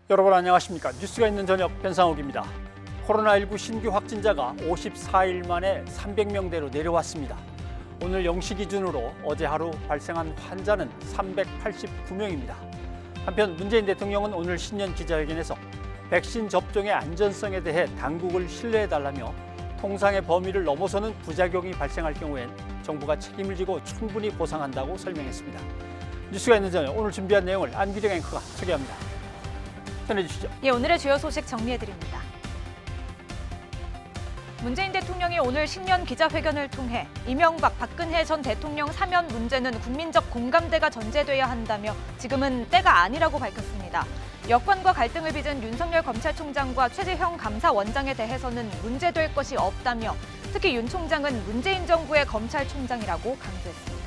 여러분 안녕하십니까? 뉴스가 있는 저녁 변상욱입니다. 코로나19 신규 확진자가 54일 만에 300명대로 내려왔습니다. 오늘 0시 기준으로 어제 하루 발생한 환자는 389명입니다. 한편 문재인 대통령은 오늘 신년 기자회견에서 백신 접종의 안전성에 대해 당국을 신뢰해달라며 통상의 범위를 넘어서는 부작용이 발생할 경우엔 정부가 책임을 지고 충분히 보상한다고 설명했습니다. 뉴스가 있는 저녁 오늘 준비한 내용을 안기정 앵커가 소개합니다. 전해주시죠. 오늘의 주요 소식 정리해드립니다. 문재인 대통령이 오늘 신년 기자회견을 통해 이명박, 박근혜 전 대통령 사면 문제는 국민적 공감대가 전제돼야 한다며 지금은 때가 아니라고 밝혔습니다. 여권과 갈등을 빚은 윤석열 검찰총장과 최재형 감사원장에 대해서는 문제될 것이 없다며 특히 윤 총장은 문재인 정부의 검찰총장이라고 강조했습니다.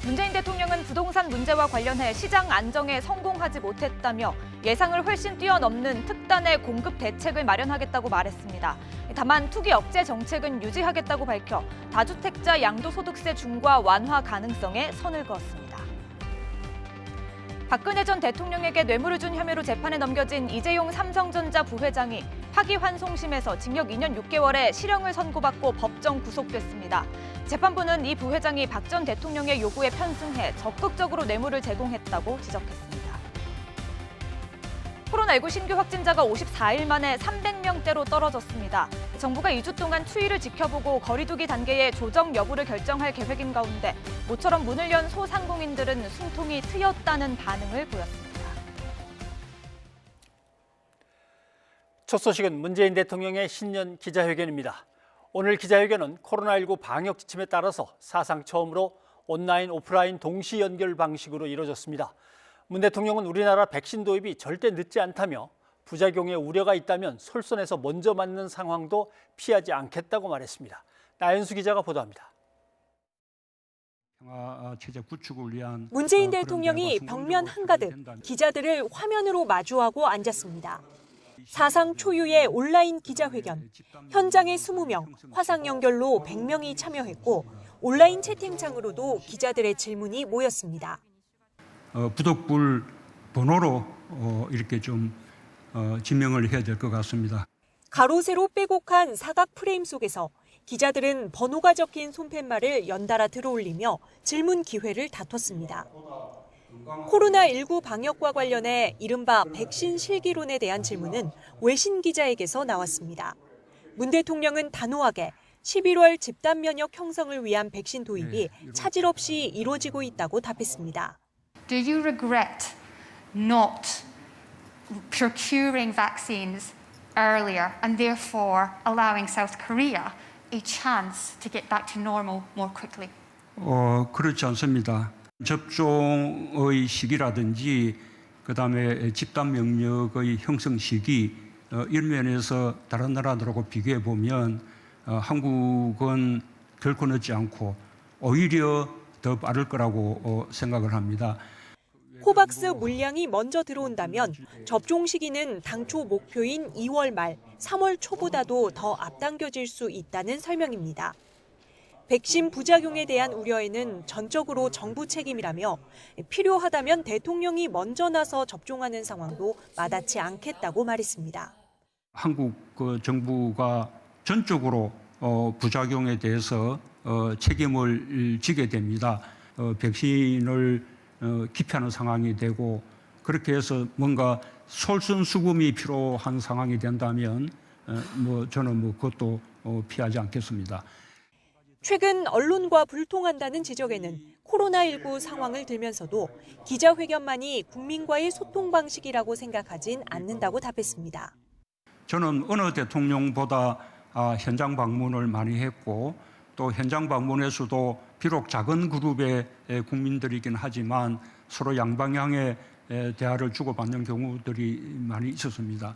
문재인 대통령은 부동산 문제와 관련해 시장 안정에 성공하지 못했다며 예상을 훨씬 뛰어넘는 특단의 공급 대책을 마련하겠다고 말했습니다. 다만 투기 억제 정책은 유지하겠다고 밝혀 다주택자 양도소득세 중과 완화 가능성에 선을 그었습니다. 박근혜 전 대통령에게 뇌물을 준 혐의로 재판에 넘겨진 이재용 삼성전자 부회장이 파기환송심에서 징역 2년 6개월의 실형을 선고받고 법정 구속됐습니다. 재판부는 이 부회장이 박 전 대통령의 요구에 편승해 적극적으로 뇌물을 제공했다고 지적했습니다. 코로나19 신규 확진자가 54일 만에 300명대로 떨어졌습니다. 정부가 2주 동안 추이를 지켜보고 거리 두기 단계의 조정 여부를 결정할 계획인 가운데 모처럼 문을 연 소상공인들은 숨통이 트였다는 반응을 보였습니다. 첫 소식은 문재인 대통령의 신년 기자회견입니다. 오늘 기자회견은 코로나19 방역 지침에 따라서 사상 처음으로 온라인, 오프라인 동시 연결 방식으로 이뤄졌습니다. 문 대통령은 우리나라 백신 도입이 절대 늦지 않다며 부작용에 우려가 있다면 솔선해서 먼저 맞는 상황도 피하지 않겠다고 말했습니다. 나연수 기자가 보도합니다. 문재인 대통령이 벽면 한가득 기자들을 화면으로 마주하고 앉았습니다. 사상 초유의 온라인 기자회견, 현장에 20명, 화상 연결로 100명이 참여했고 온라인 채팅창으로도 기자들의 질문이 모였습니다. 부독불 번호로 이렇게 좀 지명을 해야 될 것 같습니다. 가로 세로 빼곡한 사각 프레임 속에서 기자들은 번호가 적힌 손팻말을 연달아 들어올리며 질문 기회를 다퉜습니다. 코로나19 방역과 관련해 이른바 백신 실기론에 대한 질문은 외신 기자에게서 나왔습니다. 문 대통령은 단호하게 11월 집단 면역 형성을 위한 백신 도입이 차질 없이 이루어지고 있다고 답했습니다. Do you regret not procuring vaccines earlier and therefore allowing South Korea a chance to get back to normal more quickly? 그렇지 않습니다. 접종의 시기라든지 그다음에 집단 면역의 형성 시기 이런 면에서 다른 나라들하고 비교해 보면 한국은 결코 늦지 않고 오히려 더 빠를 거라고 생각을 합니다. 코박스 물량이 먼저 들어온다면 접종 시기는 당초 목표인 2월 말, 3월 초보다도 더 앞당겨질 수 있다는 설명입니다. 백신 부작용에 대한 우려에는 전적으로 정부 책임이라며 필요하다면 대통령이 먼저 나서 접종하는 상황도 마다치 않겠다고 말했습니다. 한국 정부가 전적으로 부작용에 대해서 책임을 지게 됩니다. 백신을 기피하는 상황이 되고 그렇게 해서 뭔가 솔선수범이 필요한 상황이 된다면 저는 그것도 피하지 않겠습니다. 최근 언론과 불통한다는 지적에는 코로나19 상황을 들면서도 기자회견만이 국민과의 소통 방식이라고 생각하진 않는다고 답했습니다. 저는 어느 대통령보다 현장 방문을 많이 했고 또 현장 방문에서도 비록 작은 그룹의 국민들이긴 하지만 서로 양방향의 대화를 주고받는 경우들이 많이 있었습니다.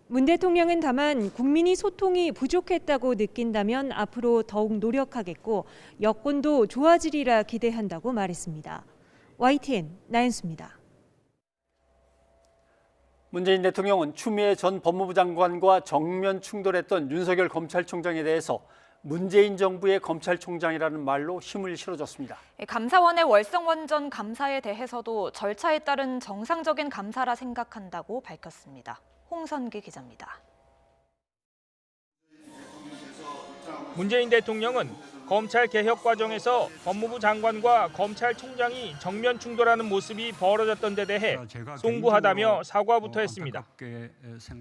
문 대통령은 다만 국민이 소통이 부족했다고 느낀다면 앞으로 더욱 노력하겠고 여건도 좋아지리라 기대한다고 말했습니다. YTN 나연수입니다. 문재인 대통령은 추미애 전 법무부 장관과 정면 충돌했던 윤석열 검찰총장에 대해서 문재인 정부의 검찰총장이라는 말로 힘을 실어줬습니다. 감사원의 월성원전 감사에 대해서도 절차에 따른 정상적인 감사라 생각한다고 밝혔습니다. 홍선기 기자입니다. 문재인 대통령은 검찰 개혁 과정에서 법무부 장관과 검찰총장이 정면 충돌하는 모습이 벌어졌던 데 대해 송구하다며 사과부터 했습니다.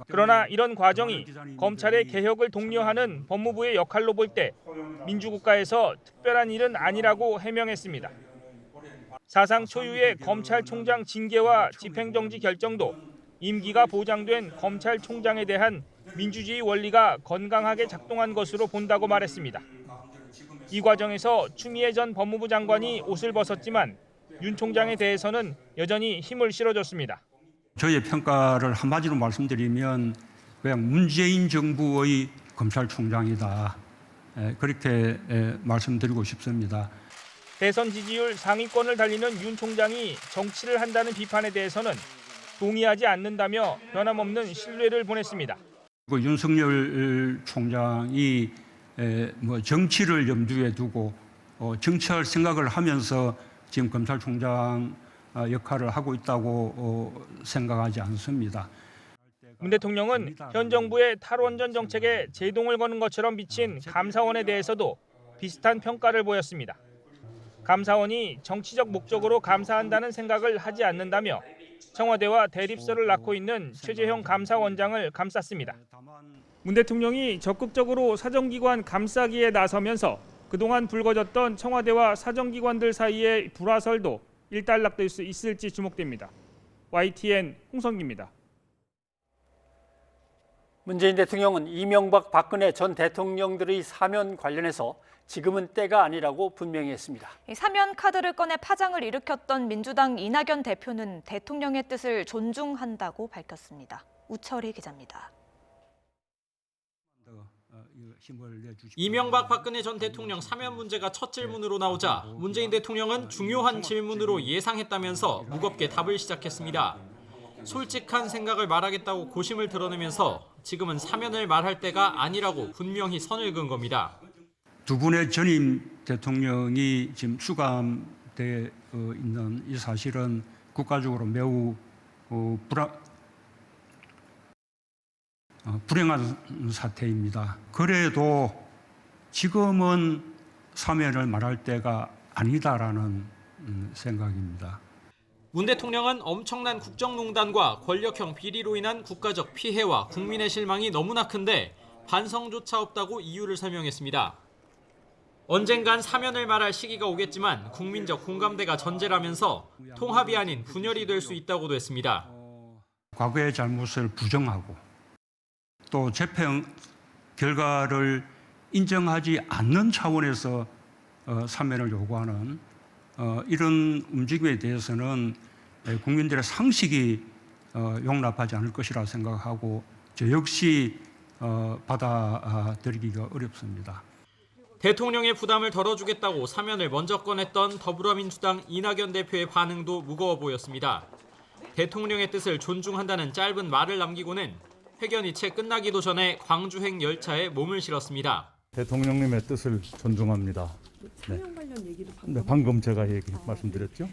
그러나 이런 과정이 검찰의 개혁을 독려하는 법무부의 역할로 볼 때 민주국가에서 특별한 일은 아니라고 해명했습니다. 사상 초유의 검찰총장 징계와 집행정지 결정도 임기가 보장된 검찰총장에 대한 민주주의 원리가 건강하게 작동한 것으로 본다고 말했습니다. 이 과정에서 추미애 전 법무부 장관이 옷을 벗었지만 윤 총장에 대해서는 여전히 힘을 실어줬습니다. 저의 평가를 한마디로 말씀드리면 그냥 문재인 정부의 검찰총장이다. 그렇게 말씀드리고 싶습니다. 대선 지지율 상위권을 달리는 윤 총장이 정치를 한다는 비판에 대해서는 동의하지 않는다며 변함없는 신뢰를 보냈습니다. 윤석열 총장이 정치를 염두에 두고 정치할 생각을 하면서 지금 검찰총장 역할을 하고 있다고 생각하지 않습니다. 문 대통령은 현 정부의 탈원전 정책에 제동을 거는 것처럼 비친 감사원에 대해서도 비슷한 평가를 보였습니다. 감사원이 정치적 목적으로 감사한다는 생각을 하지 않는다며 청와대와 대립설을 낳고 있는 최재형 감사원장을 감쌌습니다. 문 대통령이 적극적으로 사정기관 감싸기에 나서면서 그동안 불거졌던 청와대와 사정기관들 사이의 불화설도 일단락될 수 있을지 주목됩니다. YTN 홍성기입니다. 문재인 대통령은 이명박, 박근혜 전 대통령들의 사면 관련해서 지금은 때가 아니라고 분명히 했습니다. 사면 카드를 꺼내 파장을 일으켰던 민주당 이낙연 대표는 대통령의 뜻을 존중한다고 밝혔습니다. 우철희 기자입니다. 이명박 박근혜 전 대통령 사면 문제가 첫 질문으로 나오자 문재인 대통령은 중요한 질문으로 예상했다면서 무겁게 답을 시작했습니다. 솔직한 생각을 말하겠다고 고심을 드러내면서 지금은 사면을 말할 때가 아니라고 분명히 선을 그은 겁니다. 두 분의 전임 대통령이 지금 수감되어 있는 이 사실은 국가적으로 매우 불행한 사태입니다. 그래도 지금은 사면을 말할 때가 아니다라는 생각입니다. 문 대통령은 엄청난 국정농단과 권력형 비리로 인한 국가적 피해와 국민의 실망이 너무나 큰데 반성조차 없다고 이유를 설명했습니다. 언젠간 사면을 말할 시기가 오겠지만 국민적 공감대가 전제라면서 통합이 아닌 분열이 될 수 있다고도 했습니다. 과거의 잘못을 부정하고 또 재판 결과를 인정하지 않는 차원에서 사면을 요구하는 이런 움직임에 대해서는 국민들의 상식이 용납하지 않을 것이라 생각하고 저 역시 받아들이기가 어렵습니다. 대통령의 부담을 덜어주겠다고 사면을 먼저 꺼냈던 더불어민주당 이낙연 대표의 반응도 무거워 보였습니다. 대통령의 뜻을 존중한다는 짧은 말을 남기고는 회견이 채 끝나기도 전에 광주행 열차에 몸을 실었습니다. 대통령님의 뜻을 존중합니다. 네, 방금 제가 말씀드렸죠.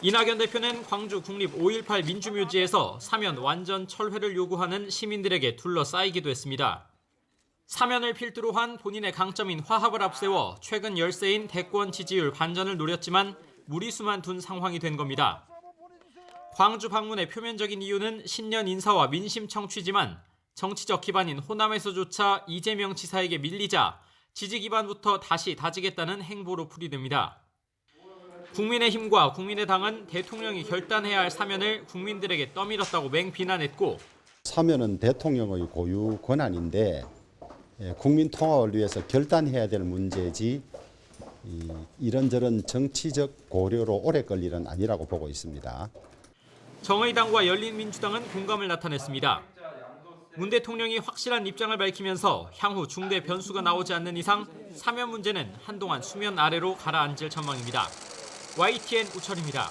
이낙연 대표는 광주 국립 5.18 민주묘지에서 사면 완전 철회를 요구하는 시민들에게 둘러싸이기도 했습니다. 사면을 필두로 한 본인의 강점인 화합을 앞세워 최근 열세인 대권 지지율 반전을 노렸지만 무리수만 둔 상황이 된 겁니다. 광주 방문의 표면적인 이유는 신년 인사와 민심 청취지만 정치적 기반인 호남에서조차 이재명 지사에게 밀리자 지지 기반부터 다시 다지겠다는 행보로 풀이됩니다. 국민의힘과 국민의당은 대통령이 결단해야 할 사면을 국민들에게 떠밀었다고 맹비난했고 사면은 대통령의 고유 권한인데 국민 통합을 위해서 결단해야 될 문제지 이런저런 정치적 고려로 오래 걸릴 일은 아니라고 보고 있습니다. 정의당과 열린민주당은 공감을 나타냈습니다. 문 대통령이 확실한 입장을 밝히면서 향후 중대 변수가 나오지 않는 이상 사면 문제는 한동안 수면 아래로 가라앉을 전망입니다. YTN 우철입니다.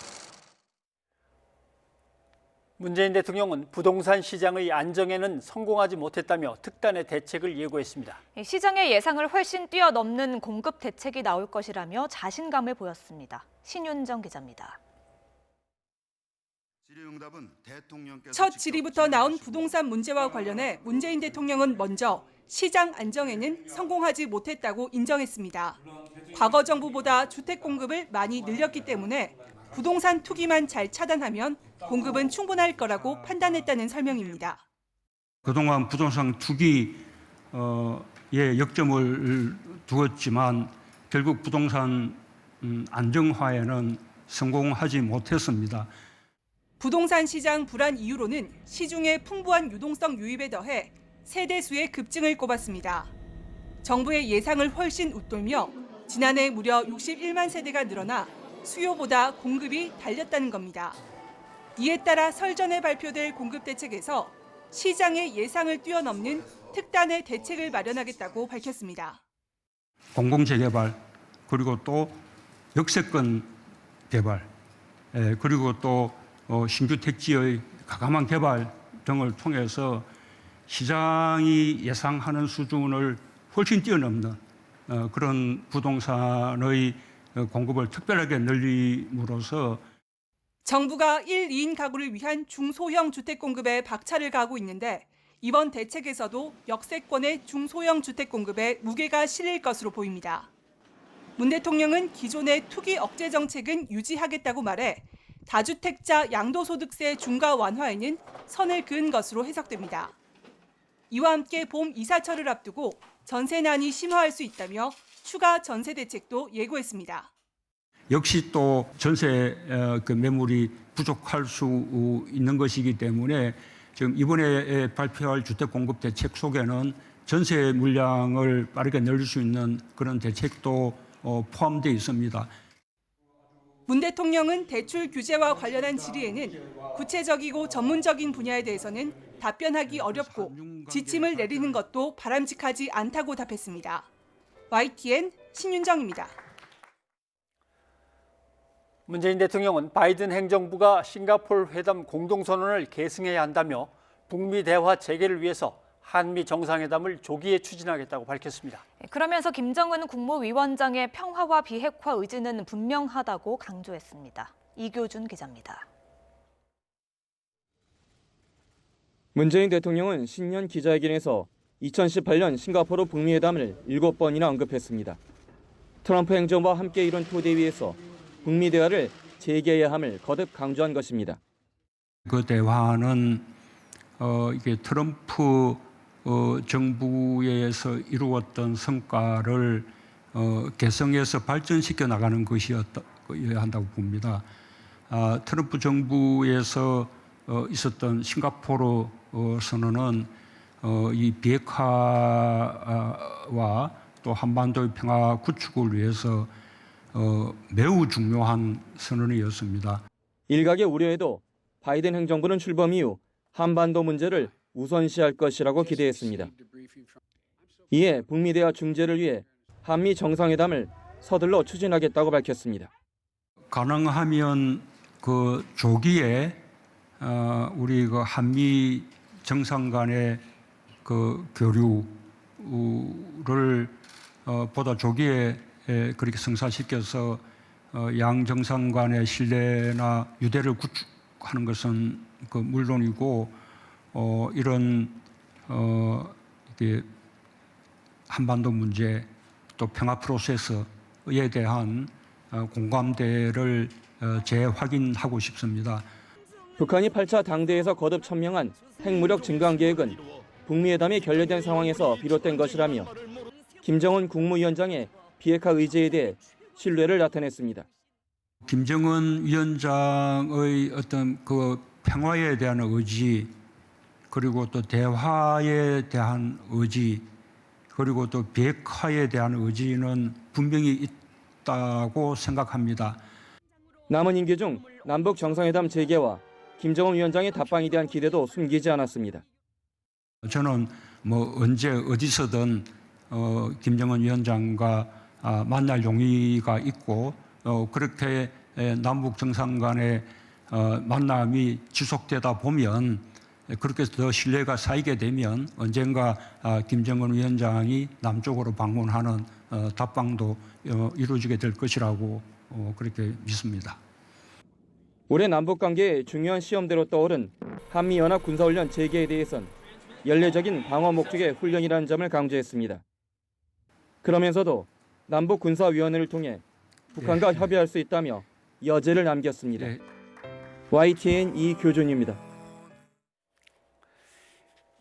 문재인 대통령은 부동산 시장의 안정에는 성공하지 못했다며 특단의 대책을 예고했습니다. 시장의 예상을 훨씬 뛰어넘는 공급 대책이 나올 것이라며 자신감을 보였습니다. 신윤정 기자입니다. 첫 질의부터 나온 부동산 문제와 관련해 문재인 대통령은 먼저 시장 안정에는 성공하지 못했다고 인정했습니다. 과거 정부보다 주택 공급을 많이 늘렸기 때문에 부동산 투기만 잘 차단하면 공급은 충분할 거라고 판단했다는 설명입니다. 그동안 부동산 투기에 역점을 두었지만 결국 부동산 안정화에는 성공하지 못했습니다. 부동산 시장 불안 이유로는 시중의 풍부한 유동성 유입에 더해 세대 수의 급증을 꼽았습니다. 정부의 예상을 훨씬 웃돌며 지난해 무려 61만 세대가 늘어나 수요보다 공급이 달렸다는 겁니다. 이에 따라 설 전에 발표될 공급 대책에서 시장의 예상을 뛰어넘는 특단의 대책을 마련하겠다고 밝혔습니다. 공공재개발, 그리고 또 역세권 개발, 그리고 또 신규 택지의 가감한 개발 등을 통해서 시장이 예상하는 수준을 훨씬 뛰어넘는 그런 부동산의 공급을 특별하게 늘림으로써 정부가 1, 2인 가구를 위한 중소형 주택 공급에 박차를 가하고 있는데 이번 대책에서도 역세권의 중소형 주택 공급에 무게가 실릴 것으로 보입니다. 문 대통령은 기존의 투기 억제 정책은 유지하겠다고 말해 다주택자 양도소득세 중과 완화에는 선을 그은 것으로 해석됩니다. 이와 함께 봄 이사철을 앞두고 전세난이 심화할 수 있다며 추가 전세 대책도 예고했습니다. 역시 또 전세 매물이 부족할 수 있는 것이기 때문에 지금 이번에 발표할 주택 공급 대책 속에는 전세 물량을 빠르게 늘릴 수 있는 그런 대책도 포함되어 있습니다. 문 대통령은 대출 규제와 관련한 질의에는 구체적이고 전문적인 분야에 대해서는 답변하기 어렵고 지침을 내리는 것도 바람직하지 않다고 답했습니다. YTN 신윤정입니다. 문재인 대통령은 바이든 행정부가 싱가포르 회담 공동선언을 계승해야 한다며 북미 대화 재개를 위해서 한미 정상회담을 조기에 추진하겠다고 밝혔습니다. 그러면서 김정은 국무위원장의 평화와 비핵화 의지는 분명하다고 강조했습니다. 이교준 기자입니다. 문재인 대통령은 신년 기자회견에서 2018년 싱가포르 북미 회담을 7번이나 언급했습니다. 트럼프 행정부와 함께 이룬 토대위에서 북미 대화를 재개해야 함을 거듭 강조한 것입니다. 그 대화는 이게 트럼프 정부에서 이루었던 성과를 개성해서 발전시켜 나가는 것이어야 한다고 봅니다. 트럼프 정부에서 있었던 싱가포르 선언은 이 비핵화와 또 한반도의 평화 구축을 위해서 매우 중요한 선언이었습니다. 일각의 우려에도 바이든 행정부는 출범 이후 한반도 문제를 우선시할 것이라고 기대했습니다. 이에 북미 대화 중재를 위해 한미 정상회담을 서둘러 추진하겠다고 밝혔습니다. 가능하면 그 조기에 우리 그 한미 정상 간의 그 교류를 보다 조기에 그렇게 성사시켜서 양 정상 간의 신뢰나 유대를 구축하는 것은 그 물론이고 이런 이게 한반도 문제 또 평화 프로세스에 대한 공감대를 재확인하고 싶습니다. 북한이 8차 당대에서 거듭 천명한 핵무력 증강 계획은 북미 회담이 결렬된 상황에서 비롯된 것이라며 김정은 국무위원장의 비핵화 의지에 대해 신뢰를 나타냈습니다. 김정은 위원장의 어떤 그 평화에 대한 의지, 그리고 또 대화에 대한 의지, 그리고 또 비핵화에 대한 의지는 분명히 있다고 생각합니다. 남은 임기 중 남북 정상회담 재개와 김정은 위원장의 답방에 대한 기대도 숨기지 않았습니다. 저는 뭐 언제 어디서든 김정은 위원장과 만날 용의가 있고 그렇게 남북 정상 간의 만남이 지속되다 보면 그렇게 더 신뢰가 쌓이게 되면 언젠가 김정은 위원장이 남쪽으로 방문하는 답방도 이루어지게 될 것이라고 그렇게 믿습니다. 올해 남북관계의 중요한 시험대로 떠오른 한미연합 군사훈련 재개에 대해선 연례적인 방어 목적의 훈련이라는 점을 강조했습니다. 그러면서도 남북군사위원회를 통해 북한과 협의할 수 있다며 여지를 남겼습니다. YTN 이교준입니다.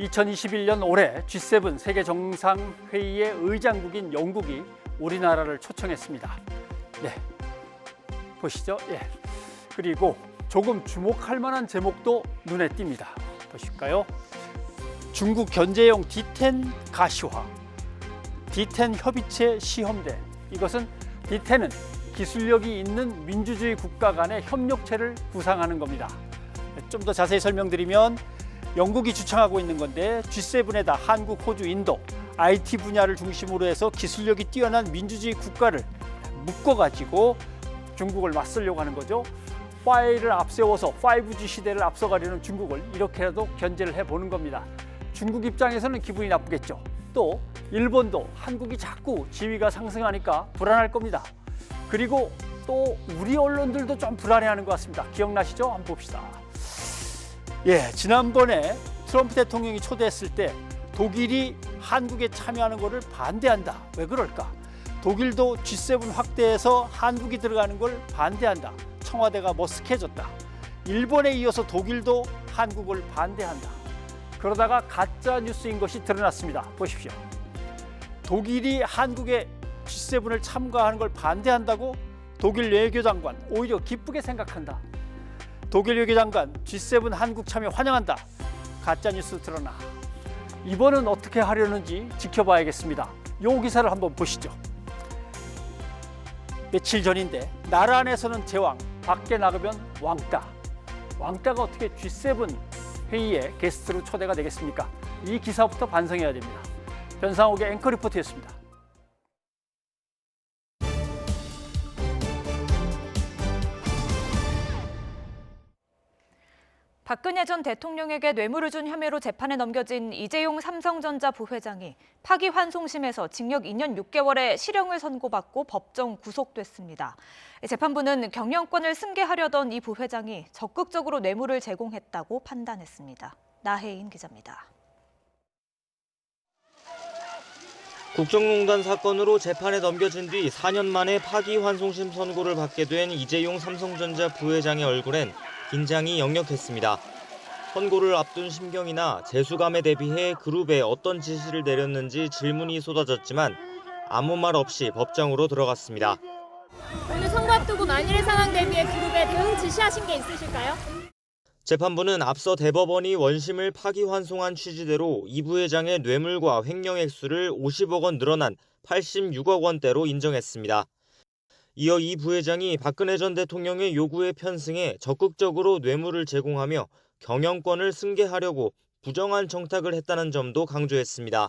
2021년 올해 G7 세계 정상회의의 의장국인 영국이 우리나라를 초청했습니다. 네, 보시죠. 예. 그리고 조금 주목할 만한 제목도 눈에 띕니다. 보실까요? 중국 견제용 D10 가시화, D10 협의체 시험대. 이것은 D10은 기술력이 있는 민주주의 국가 간의 협력체를 구상하는 겁니다. 좀 더 자세히 설명드리면 영국이 주창하고 있는 건데 G7에다 한국, 호주, 인도, IT 분야를 중심으로 해서 기술력이 뛰어난 민주주의 국가를 묶어가지고 중국을 맞서려고 하는 거죠. 화웨이를 앞세워서 5G 시대를 앞서가려는 중국을 이렇게라도 견제를 해보는 겁니다. 중국 입장에서는 기분이 나쁘겠죠. 또 일본도 한국이 자꾸 지위가 상승하니까 불안할 겁니다. 그리고 또 우리 언론들도 좀 불안해하는 것 같습니다. 기억나시죠? 한번 봅시다. 예, 지난번에 트럼프 대통령이 초대했을 때 독일이 한국에 참여하는 것을 반대한다. 왜 그럴까? 독일도 G7 확대해서 한국이 들어가는 걸 반대한다. 청와대가 머쓱해졌다. 일본에 이어서 독일도 한국을 반대한다. 그러다가 가짜 뉴스인 것이 드러났습니다. 보십시오. 독일이 한국에 G7을 참가하는 걸 반대한다고 독일 외교장관 오히려 기쁘게 생각한다. 독일 외교장관 G7 한국 참여 환영한다. 가짜 뉴스 드러나. 이번은 어떻게 하려는지 지켜봐야겠습니다. 이 기사를 한번 보시죠. 며칠 전인데 나라 안에서는 제왕, 밖에 나가면 왕따. 왕따가 어떻게 G7 회의에 게스트로 초대가 되겠습니까? 이 기사부터 반성해야 됩니다. 변상옥의 앵커 리포트였습니다. 박근혜 전 대통령에게 뇌물을 준 혐의로 재판에 넘겨진 이재용 삼성전자 부회장이 파기환송심에서 징역 2년 6개월의 실형을 선고받고 법정 구속됐습니다. 재판부는 경영권을 승계하려던 이 부회장이 적극적으로 뇌물을 제공했다고 판단했습니다. 나혜인 기자입니다. 국정농단 사건으로 재판에 넘겨진 뒤 4년 만에 파기환송심 선고를 받게 된 이재용 삼성전자 부회장의 얼굴엔 긴장이 역력했습니다. 선고를 앞둔 심경이나 재수감에 대비해 그룹에 어떤 지시를 내렸는지 질문이 쏟아졌지만 아무 말 없이 법정으로 들어갔습니다. 오늘 선고 앞두고 만일의 상황 대비해 그룹에 대응 지시하신 게 있으실까요? 재판부는 앞서 대법원이 원심을 파기환송한 취지대로 이 부회장의 뇌물과 횡령 액수를 50억 원 늘어난 86억 원대로 인정했습니다. 이어 이 부회장이 박근혜 전 대통령의 요구에 편승해 적극적으로 뇌물을 제공하며 경영권을 승계하려고 부정한 청탁을 했다는 점도 강조했습니다.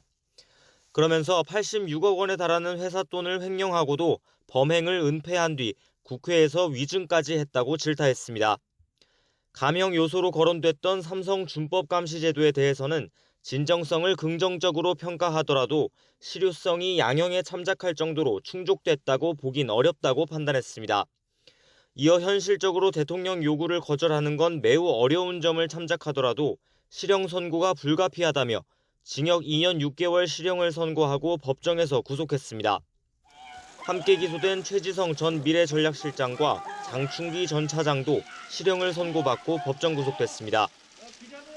그러면서 86억 원에 달하는 회사 돈을 횡령하고도 범행을 은폐한 뒤 국회에서 위증까지 했다고 질타했습니다. 감형 요소로 거론됐던 삼성 준법감시제도에 대해서는 진정성을 긍정적으로 평가하더라도 실효성이 양형에 참작할 정도로 충족됐다고 보긴 어렵다고 판단했습니다. 이어 현실적으로 대통령 요구를 거절하는 건 매우 어려운 점을 참작하더라도 실형 선고가 불가피하다며 징역 2년 6개월 실형을 선고하고 법정에서 구속했습니다. 함께 기소된 최지성 전 미래전략실장과 장충기 전 차장도 실형을 선고받고 법정 구속됐습니다.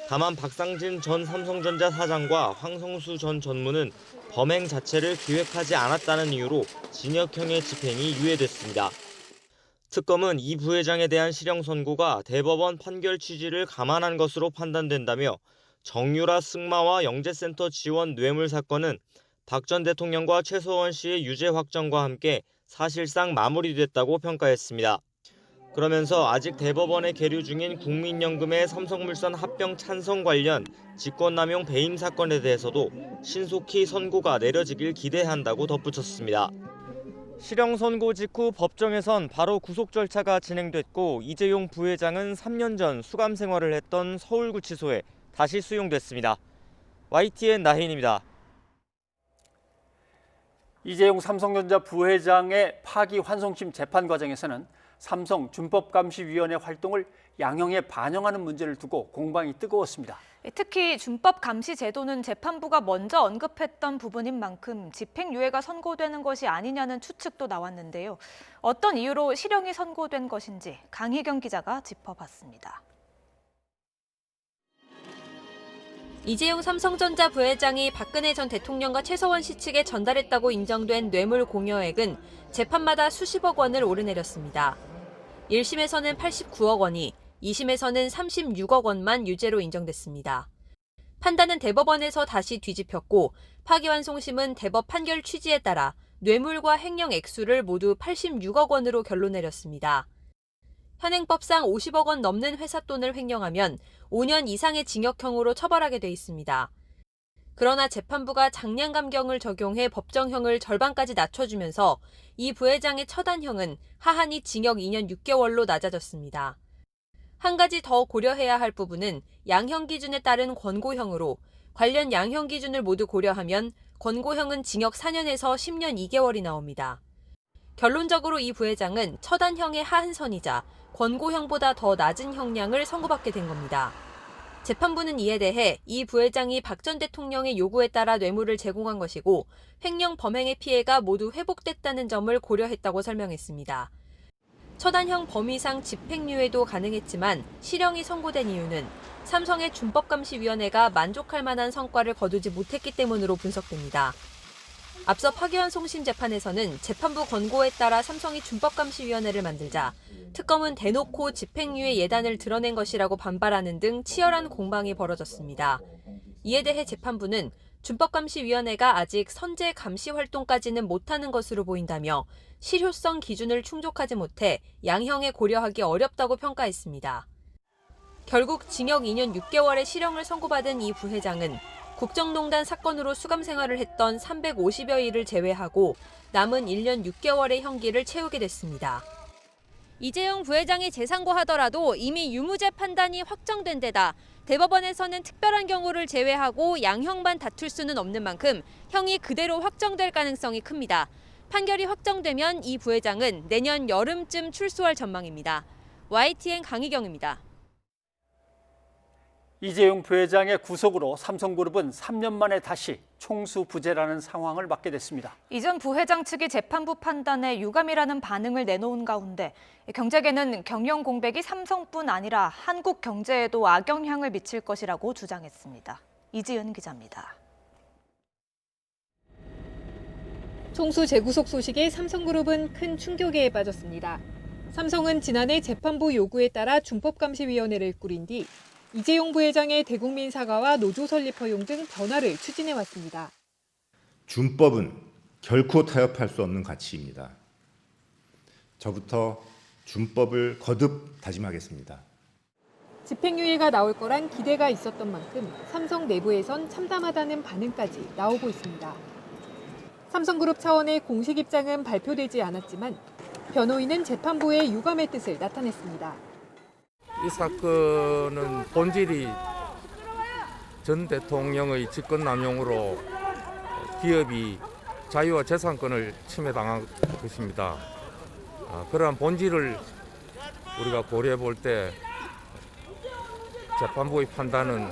다만 박상진 전 삼성전자 사장과 황성수 전 전무는 범행 자체를 기획하지 않았다는 이유로 징역형의 집행이 유예됐습니다. 특검은 이 부회장에 대한 실형 선고가 대법원 판결 취지를 감안한 것으로 판단된다며 정유라 승마와 영재센터 지원 뇌물 사건은 박 전 대통령과 최서원 씨의 유죄 확정과 함께 사실상 마무리됐다고 평가했습니다. 그러면서 아직 대법원에 계류 중인 국민연금의 삼성물산 합병 찬성 관련 직권남용 배임 사건에 대해서도 신속히 선고가 내려지길 기대한다고 덧붙였습니다. 실형 선고 직후 법정에선 바로 구속 절차가 진행됐고 이재용 부회장은 3년 전 수감 생활을 했던 서울구치소에 다시 수용됐습니다. YTN 나혜인입니다. 이재용 삼성전자 부회장의 파기환송심 재판 과정에서는 삼성 준법감시위원회 활동을 양형에 반영하는 문제를 두고 공방이 뜨거웠습니다. 특히 준법 감시 제도는 재판부가 먼저 언급했던 부분인 만큼 집행유예가 선고되는 것이 아니냐는 추측도 나왔는데요. 어떤 이유로 실형이 선고된 것인지 강희경 기자가 짚어봤습니다. 이재용 삼성전자 부회장이 박근혜 전 대통령과 최서원 씨 측에 전달했다고 인정된 뇌물 공여액은 재판마다 수십억 원을 오르내렸습니다. 1심에서는 89억 원이, 2심에서는 36억 원만 유죄로 인정됐습니다. 판단은 대법원에서 다시 뒤집혔고 파기환송심은 대법 판결 취지에 따라 뇌물과 횡령 액수를 모두 86억 원으로 결론 내렸습니다. 현행법상 50억 원 넘는 회사 돈을 횡령하면 5년 이상의 징역형으로 처벌하게 돼 있습니다. 그러나 재판부가 장량감경을 적용해 법정형을 절반까지 낮춰주면서 이 부회장의 처단형은 하한이 징역 2년 6개월로 낮아졌습니다. 한 가지 더 고려해야 할 부분은 양형 기준에 따른 권고형으로 관련 양형 기준을 모두 고려하면 권고형은 징역 4년에서 10년 2개월이 나옵니다. 결론적으로 이 부회장은 처단형의 하한선이자 권고형보다 더 낮은 형량을 선고받게 된 겁니다. 재판부는 이에 대해 이 부회장이 박 전 대통령의 요구에 따라 뇌물을 제공한 것이고 횡령 범행의 피해가 모두 회복됐다는 점을 고려했다고 설명했습니다. 처단형 범위상 집행유예도 가능했지만 실형이 선고된 이유는 삼성의 준법감시위원회가 만족할 만한 성과를 거두지 못했기 때문으로 분석됩니다. 앞서 파기환송심 재판에서는 재판부 권고에 따라 삼성이 준법감시위원회를 만들자 특검은 대놓고 집행유예 예단을 드러낸 것이라고 반발하는 등 치열한 공방이 벌어졌습니다. 이에 대해 재판부는 준법감시위원회가 아직 선제 감시 활동까지는 못하는 것으로 보인다며 실효성 기준을 충족하지 못해 양형에 고려하기 어렵다고 평가했습니다. 결국 징역 2년 6개월의 실형을 선고받은 이 부회장은 국정농단 사건으로 수감 생활을 했던 350여 일을 제외하고 남은 1년 6개월의 형기를 채우게 됐습니다. 이재용 부회장이 재상고하더라도 이미 유무죄 판단이 확정된 데다 대법원에서는 특별한 경우를 제외하고 양형만 다툴 수는 없는 만큼 형이 그대로 확정될 가능성이 큽니다. 판결이 확정되면 이 부회장은 내년 여름쯤 출소할 전망입니다. YTN 강희경입니다. 이재용 부회장의 구속으로 삼성그룹은 3년 만에 다시 총수부재라는 상황을 맞게 됐습니다. 이전 부회장 측이 재판부 판단에 유감이라는 반응을 내놓은 가운데 경제계는 경영 공백이 삼성뿐 아니라 한국 경제에도 악영향을 미칠 것이라고 주장했습니다. 이지은 기자입니다. 총수 재구속 소식에 삼성그룹은 큰 충격에 빠졌습니다. 삼성은 지난해 재판부 요구에 따라 준법감시위원회를 꾸린 뒤 이재용 부회장의 대국민 사과와 노조 설립 허용 등 변화를 추진해왔습니다. 준법은 결코 타협할 수 없는 가치입니다. 저부터 준법을 거듭 다짐하겠습니다. 집행유예가 나올 거란 기대가 있었던 만큼 삼성 내부에선 참담하다는 반응까지 나오고 있습니다. 삼성그룹 차원의 공식 입장은 발표되지 않았지만 변호인은 재판부의 유감의 뜻을 나타냈습니다. 이 사건은 본질이 전 대통령의 직권남용으로 기업이 자유와 재산권을 침해당한 것입니다. 그러한 본질을 우리가 고려해 볼 때 재판부의 판단은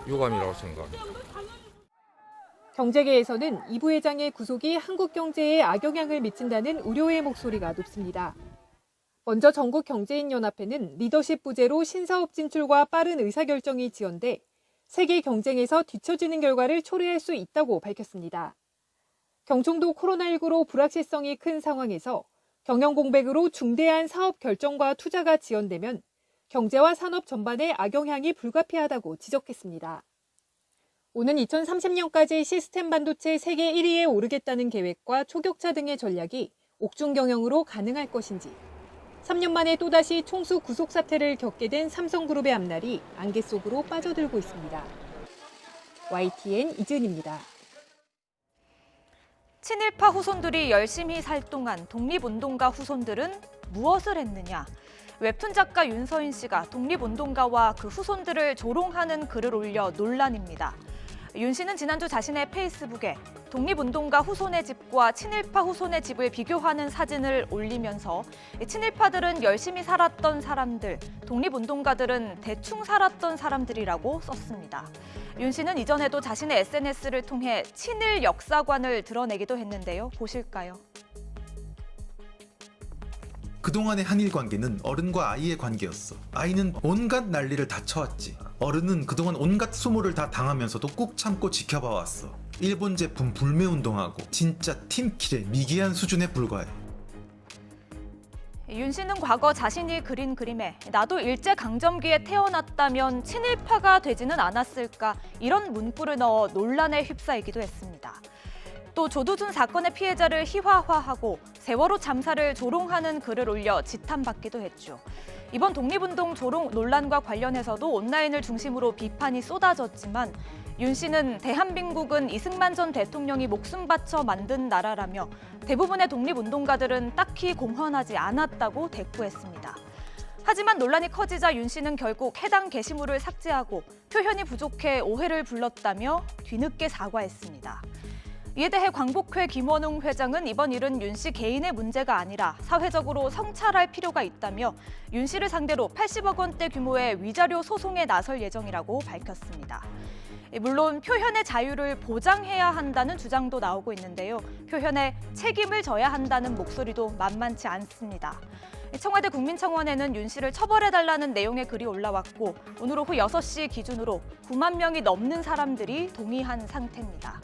유감이라고 생각합니다. 경제계에서는 이 부회장의 구속이 한국 경제에 악영향을 미친다는 우려의 목소리가 높습니다. 먼저 전국경제인연합회는 리더십 부재로 신사업 진출과 빠른 의사결정이 지연돼 세계 경쟁에서 뒤처지는 결과를 초래할 수 있다고 밝혔습니다. 경총도 코로나19로 불확실성이 큰 상황에서 경영 공백으로 중대한 사업 결정과 투자가 지연되면 경제와 산업 전반에 악영향이 불가피하다고 지적했습니다. 오는 2030년까지 시스템 반도체 세계 1위에 오르겠다는 계획과 초격차 등의 전략이 옥중 경영으로 가능할 것인지 3년 만에 또다시 총수 구속 사태를 겪게 된 삼성그룹의 앞날이 안개 속으로 빠져들고 있습니다. YTN 이지은입니다. 친일파 후손들이 열심히 살 동안 독립운동가 후손들은 무엇을 했느냐? 웹툰 작가 윤서인 씨가 독립운동가와 그 후손들을 조롱하는 글을 올려 논란입니다. 윤 씨는 지난주 자신의 페이스북에 독립운동가 후손의 집과 친일파 후손의 집을 비교하는 사진을 올리면서 친일파들은 열심히 살았던 사람들, 독립운동가들은 대충 살았던 사람들이라고 썼습니다. 윤 씨는 이전에도 자신의 SNS를 통해 친일 역사관을 드러내기도 했는데요. 보실까요? 그동안의 한일 관계는 어른과 아이의 관계였어. 아이는 온갖 난리를 다 쳐왔지. 어른은 그동안 온갖 수모를 다 당하면서도 꾹 참고 지켜봐왔어. 일본 제품 불매운동하고 진짜 팀킬의 미개한 수준에 불과해. 윤 씨는 과거 자신이 그린 그림에 나도 일제강점기에 태어났다면 친일파가 되지는 않았을까 이런 문구를 넣어 논란에 휩싸이기도 했습니다. 또 조두순 사건의 피해자를 희화화하고 세월호 참사를 조롱하는 글을 올려 지탄받기도 했죠. 이번 독립운동 조롱 논란과 관련해서도 온라인을 중심으로 비판이 쏟아졌지만 윤 씨는 대한민국은 이승만 전 대통령이 목숨 바쳐 만든 나라라며 대부분의 독립운동가들은 딱히 공헌하지 않았다고 대꾸했습니다. 하지만 논란이 커지자 윤 씨는 결국 해당 게시물을 삭제하고 표현이 부족해 오해를 불렀다며 뒤늦게 사과했습니다. 이에 대해 광복회 김원웅 회장은 이번 일은 윤 씨 개인의 문제가 아니라 사회적으로 성찰할 필요가 있다며 윤 씨를 상대로 80억 원대 규모의 위자료 소송에 나설 예정이라고 밝혔습니다. 물론 표현의 자유를 보장해야 한다는 주장도 나오고 있는데요. 표현에 책임을 져야 한다는 목소리도 만만치 않습니다. 청와대 국민청원에는 윤 씨를 처벌해달라는 내용의 글이 올라왔고 오늘 오후 6시 기준으로 9만 명이 넘는 사람들이 동의한 상태입니다.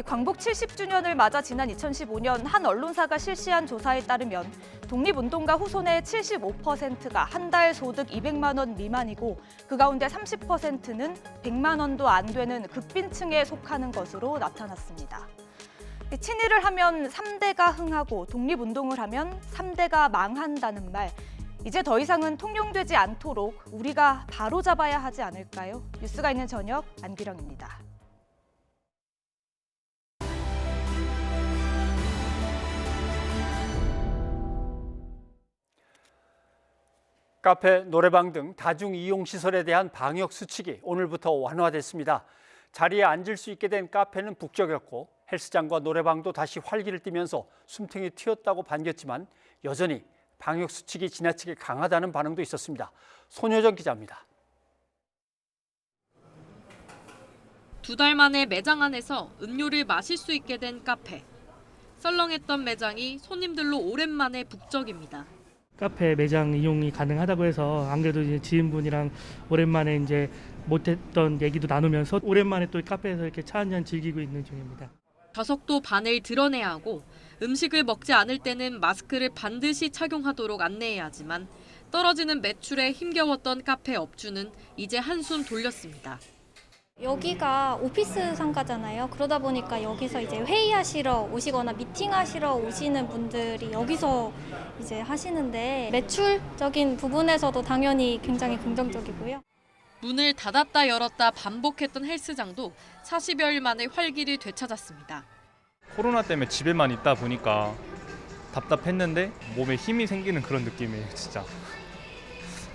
광복 70주년을 맞아 지난 2015년 한 언론사가 실시한 조사에 따르면 독립운동가 후손의 75%가 한 달 소득 200만 원 미만이고 그 가운데 30%는 100만 원도 안 되는 극빈층에 속하는 것으로 나타났습니다. 친일을 하면 3대가 흥하고 독립운동을 하면 3대가 망한다는 말, 이제 더 이상은 통용되지 않도록 우리가 바로잡아야 하지 않을까요? 뉴스가 있는 저녁 안규령입니다. 카페, 노래방 등 다중이용시설에 대한 방역 수칙이 오늘부터 완화됐습니다. 자리에 앉을 수 있게 된 카페는 북적였고 헬스장과 노래방도 다시 활기를 띠면서 숨통이 튀었다고 반겼지만 여전히 방역 수칙이 지나치게 강하다는 반응도 있었습니다. 손효정 기자입니다. 2달 만에 매장 안에서 음료를 마실 수 있게 된 카페. 썰렁했던 매장이 손님들로 오랜만에 북적입니다. 카페 매장 이용이 가능하다고 해서 안 그래도 이제 지인분이랑 오랜만에 이제 못했던 얘기도 나누면서 오랜만에 또 카페에서 이렇게 차 한잔 즐기고 있는 중입니다. 좌석도 반을 드러내야 하고 음식을 먹지 않을 때는 마스크를 반드시 착용하도록 안내해야 하지만 떨어지는 매출에 힘겨웠던 카페 업주는 이제 한숨 돌렸습니다. 여기가 오피스 상가잖아요. 그러다 보니까 여기서 이제 회의하시러 오시거나 미팅하시러 오시는 분들이 여기서 이제 하시는데 매출적인 부분에서도 당연히 굉장히 긍정적이고요. 문을 닫았다 열었다 반복했던 헬스장도 40여일 만에 활기를 되찾았습니다. 코로나 때문에 집에만 있다 보니까 답답했는데 몸에 힘이 생기는 그런 느낌이에요. 진짜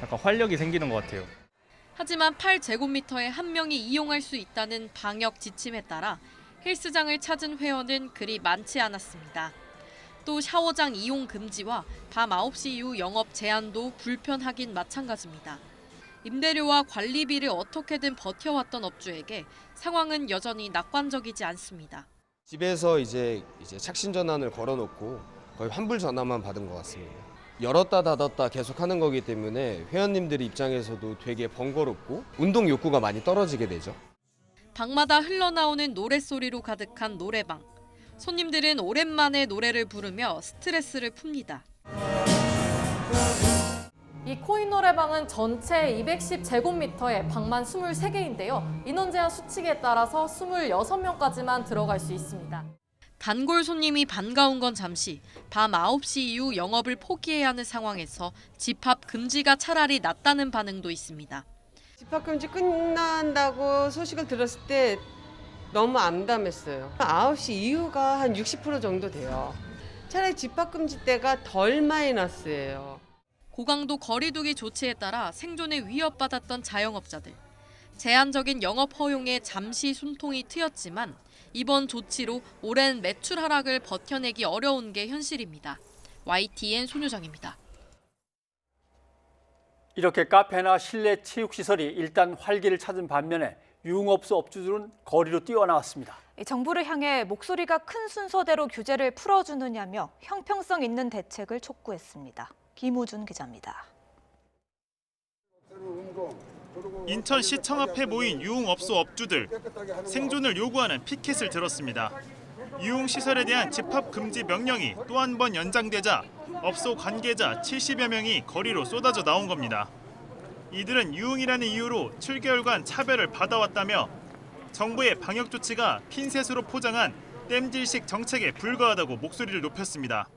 약간 활력이 생기는 것 같아요. 하지만 8제곱미터에 한 명이 이용할 수 있다는 방역 지침에 따라 헬스장을 찾은 회원은 그리 많지 않았습니다. 또 샤워장 이용 금지와 밤 9시 이후 영업 제한도 불편하긴 마찬가지입니다. 임대료와 관리비를 어떻게든 버텨왔던 업주에게 상황은 여전히 낙관적이지 않습니다. 집에서 이제 착신 전환을 걸어놓고 거의 환불 전화만 받은 것 같습니다. 열었다 닫았다 계속 하는 거기 때문에 회원님들 입장에서도 되게 번거롭고 운동 욕구가 많이 떨어지게 되죠. 방마다 흘러나오는 노랫소리로 가득한 노래방. 손님들은 오랜만에 노래를 부르며 스트레스를 풉니다. 이 코인 노래방은 전체 210제곱미터에 방만 23개인데요. 인원 제한 수칙에 따라서 26명까지만 들어갈 수 있습니다. 단골 손님이 반가운 건 잠시, 밤 9시 이후 영업을 포기해야 하는 상황에서 집합 금지가 차라리 낫다는 반응도 있습니다. 집합금지 끝난다고 소식을 들었을 때 너무 암담했어요. 9시 이후가 한 60% 정도 돼요. 차라리 집합금지대가 덜 마이너스예요. 고강도 거리두기 조치에 따라 생존에 위협받았던 자영업자들. 제한적인 영업 허용에 잠시 숨통이 트였지만 이번 조치로 오랜 매출 하락을 버텨내기 어려운 게 현실입니다. YTN 손유정입니다. 이렇게 카페나 실내 체육시설이 일단 활기를 찾은 반면에 유흥업소 업주들은 거리로 뛰어나왔습니다. 정부를 향해 목소리가 큰 순서대로 규제를 풀어주느냐며 형평성 있는 대책을 촉구했습니다. 김우준 기자입니다. 인천시청 앞에 모인 유흥업소 업주들, 생존을 요구하는 피켓을 들었습니다. 유흥시설에 대한 집합금지 명령이 또 한 번 연장되자 업소 관계자 70여 명이 거리로 쏟아져 나온 겁니다. 이들은 유흥이라는 이유로 7개월간 차별을 받아왔다며 정부의 방역 조치가 핀셋으로 포장한 땜질식 정책에 불과하다고 목소리를 높였습니다.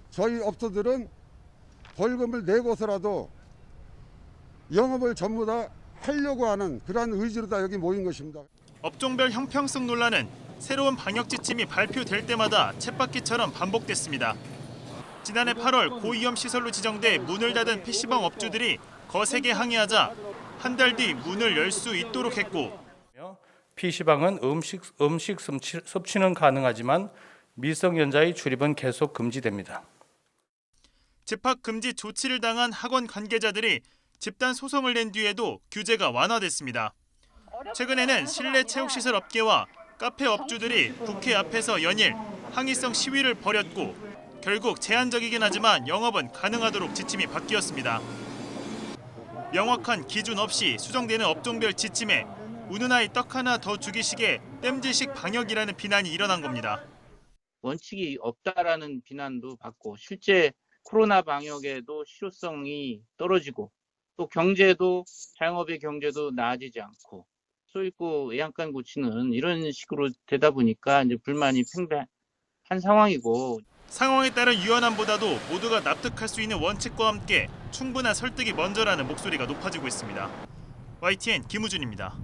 저희 업소들은 벌금을 내고서라도 영업을 전부 다 하려고 하는 그러한 의지로 다 여기 모인 것입니다. 업종별 형평성 논란은 새로운 방역 지침이 발표될 때마다 쳇바퀴처럼 반복됐습니다. 지난해 8월 고위험 시설로 지정돼 문을 닫은 PC방 업주들이 거세게 항의하자 한 달 뒤 문을 열 수 있도록 했고, PC방은 음식 섭취는 가능하지만 미성년자의 출입은 계속 금지됩니다. 집합금지 조치를 당한 학원 관계자들이 집단 소송을 낸 뒤에도 규제가 완화됐습니다. 최근에는 실내 체육시설 업계와 카페 업주들이 국회 앞에서 연일 항의성 시위를 벌였고 결국 제한적이긴 하지만 영업은 가능하도록 지침이 바뀌었습니다. 명확한 기준 없이 수정되는 업종별 지침에 우는 아이 떡 하나 더 주기식의 땜질식 방역이라는 비난이 일어난 겁니다. 원칙이 없다라는 비난도 받고 실제 코로나 방역에도 실효성이 떨어지고 또 경제도 자영업의 경제도 나아지지 않고 소있고 애양간 고치는 이런 식으로 되다 보니까 이제 불만이 팽배한 상황이고 상황에 따른 유연함보다도 모두가 납득할 수 있는 원칙과 함께 충분한 설득이 먼저라는 목소리가 높아지고 있습니다. YTN 김우준입니다.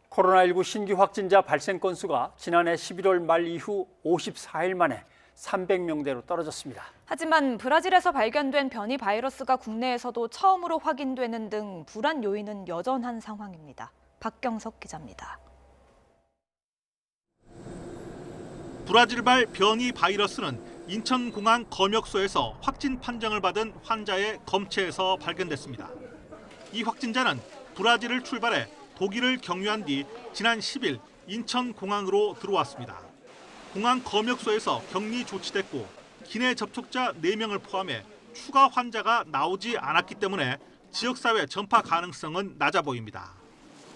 코로나19 신규 확진자 발생 건수가 지난해 11월 말 이후 54일 만에 300명대로 떨어졌습니다. 하지만 브라질에서 발견된 변이 바이러스가 국내에서도 처음으로 확인되는 등 불안 요인은 여전한 상황입니다. 박경석 기자입니다. 브라질발 변이 바이러스는 인천공항 검역소에서 확진 판정을 받은 환자의 검체에서 발견됐습니다. 이 확진자는 브라질을 출발해 독일을 경유한 뒤 지난 10일 인천공항으로 들어왔습니다. 공항 검역소에서 격리 조치됐고 기내 접촉자 4명을 포함해 추가 환자가 나오지 않았기 때문에 지역사회 전파 가능성은 낮아 보입니다.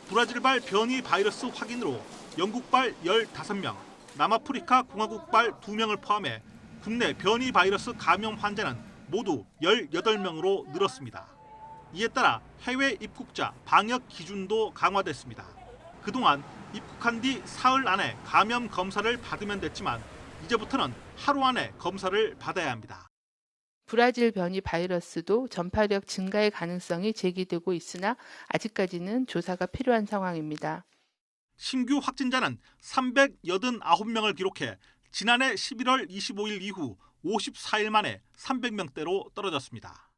브라질발 변이 바이러스 확인으로 영국발 15명, 남아프리카 공화국발 2명을 포함해 국내 변이 바이러스 감염 환자는 모두 18명으로 늘었습니다. 이에 따라 해외 입국자 방역 기준도 강화됐습니다. 그동안 입국한 뒤 사흘 안에 감염 검사를 받으면 됐지만 이제부터는 하루 안에 검사를 받아야 합니다. 브라질 변이 바이러스도 전파력 증가의 가능성이 제기되고 있으나 아직까지는 조사가 필요한 상황입니다. 신규 확진자는 389명을 기록해 지난해 11월 25일 이후 54일 만에 300명대로 떨어졌습니다.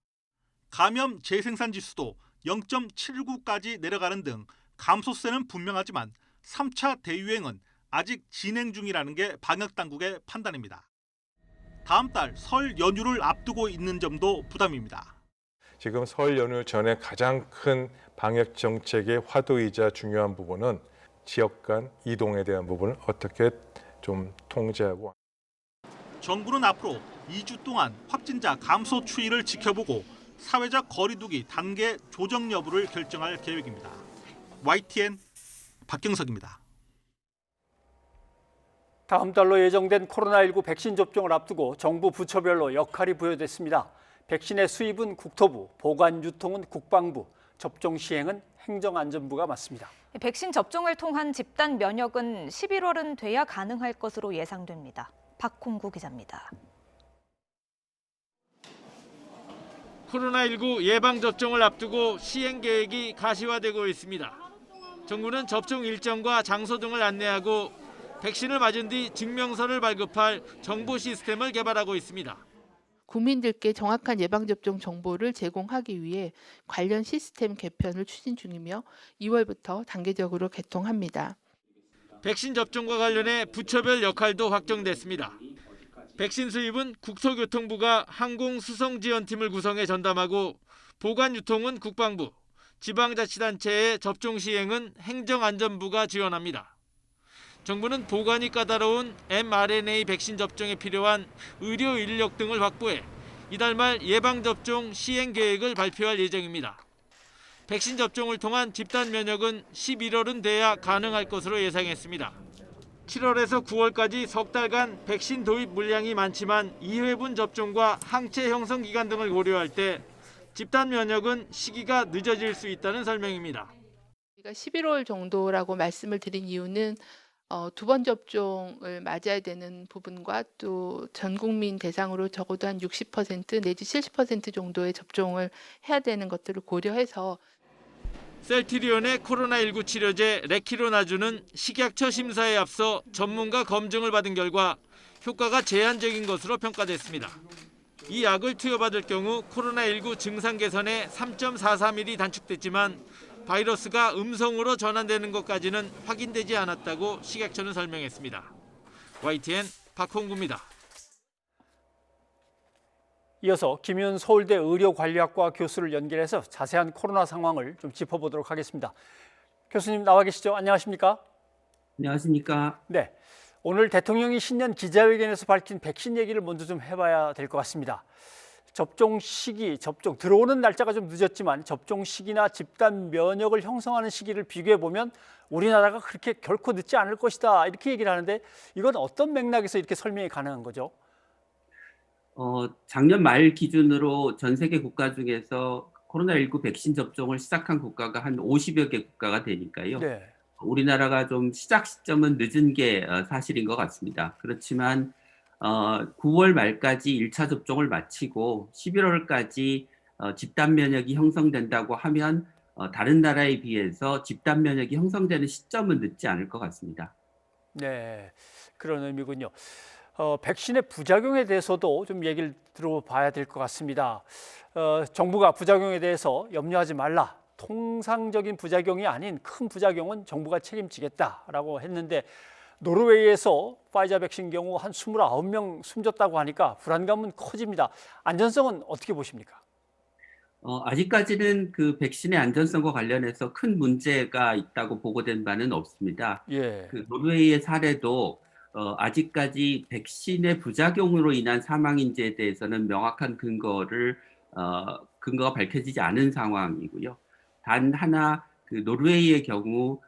감염 재생산 지수도 0.79까지 내려가는 등 감소세는 분명하지만 3차 대유행은 아직 진행 중이라는 게 방역당국의 판단입니다. 다음 달 설 연휴를 앞두고 있는 점도 부담입니다. 지금 설 연휴 전에 가장 큰 방역 정책의 화두이자 중요한 부분은 지역 간 이동에 대한 부분을 어떻게 좀 통제하고. 정부는 앞으로 2주 동안 확진자 감소 추이를 지켜보고 사회적 거리두기 단계 조정 여부를 결정할 계획입니다. YTN 박경석입니다. 다음 달로 예정된 코로나19 백신 접종을 앞두고 정부 부처별로 역할이 부여됐습니다. 백신의 수입은 국토부, 보관 유통은 국방부, 접종 시행은 행정안전부가 맡습니다. 백신 접종을 통한 집단 면역은 11월은 돼야 가능할 것으로 예상됩니다. 박홍구 기자입니다. 코로나19 예방접종을 앞두고 시행 계획이 가시화되고 있습니다. 정부는 접종 일정과 장소 등을 안내하고 백신을 맞은 뒤 증명서를 발급할 정보 시스템을 개발하고 있습니다. 국민들께 정확한 예방접종 정보를 제공하기 위해 관련 시스템 개편을 추진 중이며 2월부터 단계적으로 개통합니다. 백신 접종과 관련해 부처별 역할도 확정됐습니다. 백신 수입은 국토교통부가 항공수송지원팀을 구성해 전담하고 보관 유통은 국방부, 지방자치단체의 접종 시행은 행정안전부가 지원합니다. 정부는 보관이 까다로운 mRNA 백신 접종에 필요한 의료 인력 등을 확보해 이달 말 예방접종 시행 계획을 발표할 예정입니다. 백신 접종을 통한 집단 면역은 11월은 돼야 가능할 것으로 예상했습니다. 7월에서 9월까지 석 달간 백신 도입 물량이 많지만 2회분 접종과 항체 형성 기간 등을 고려할 때 집단 면역은 시기가 늦어질 수 있다는 설명입니다. 우리가 11월 정도라고 말씀을 드린 이유는 두 번 접종을 맞아야 되는 부분과 또 전 국민 대상으로 적어도 한 60% 내지 70% 정도의 접종을 해야 되는 것들을 고려해서 셀트리온의 코로나19 치료제 레키로나주는 식약처 심사에 앞서 전문가 검증을 받은 결과 효과가 제한적인 것으로 평가됐습니다. 이 약을 투여받을 경우 코로나19 증상 개선에 3.43mm 단축됐지만 바이러스가 음성으로 전환되는 것까지는 확인되지 않았다고 식약처는 설명했습니다. YTN 박홍구입니다. 이어서 김윤 서울대 의료관리학과 교수를 연결해서 자세한 코로나 상황을 좀 짚어보도록 하겠습니다. 교수님 나와 계시죠? 안녕하십니까? 안녕하십니까? 네, 오늘 대통령이 신년 기자회견에서 밝힌 백신 얘기를 먼저 좀 해봐야 될 것 같습니다. 접종 시기, 접종 들어오는 날짜가 좀 늦었지만 접종 시기나 집단 면역을 형성하는 시기를 비교해 보면 우리나라가 그렇게 결코 늦지 않을 것이다 이렇게 얘기를 하는데 이건 어떤 맥락에서 이렇게 설명이 가능한 거죠? 작년 말 기준으로 전 세계 국가 중에서 코로나19 백신 접종을 시작한 국가가 한 50여 개 국가가 되니까요. 네. 우리나라가 좀 시작 시점은 늦은 게 사실인 것 같습니다. 그렇지만 9월 말까지 1차 접종을 마치고 11월까지 집단 면역이 형성된다고 하면 다른 나라에 비해서 집단 면역이 형성되는 시점은 늦지 않을 것 같습니다. 네, 그런 의미군요. 백신의 부작용에 대해서도 좀 얘기를 들어봐야 될 것 같습니다. 정부가 부작용에 대해서 염려하지 말라. 통상적인 부작용이 아닌 큰 부작용은 정부가 책임지겠다라고 했는데 노르웨이에서 파이자 백신 경우 한 29명 숨졌다고 하니까 불안감은 커집니다. 안전성은 어떻게 보십니까? 아직까지는 그 백신의 안전성과 관련해서 큰 문제가 있다고 보고된 바는 없습니다. 예. 그 노르웨이의 사례도 아직까지 백신의 부작용으로 인한 사망인지에 대해서는 명확한 근거가 밝혀지지 않은 상황이고요. 단 하나 그 노르웨이의 경우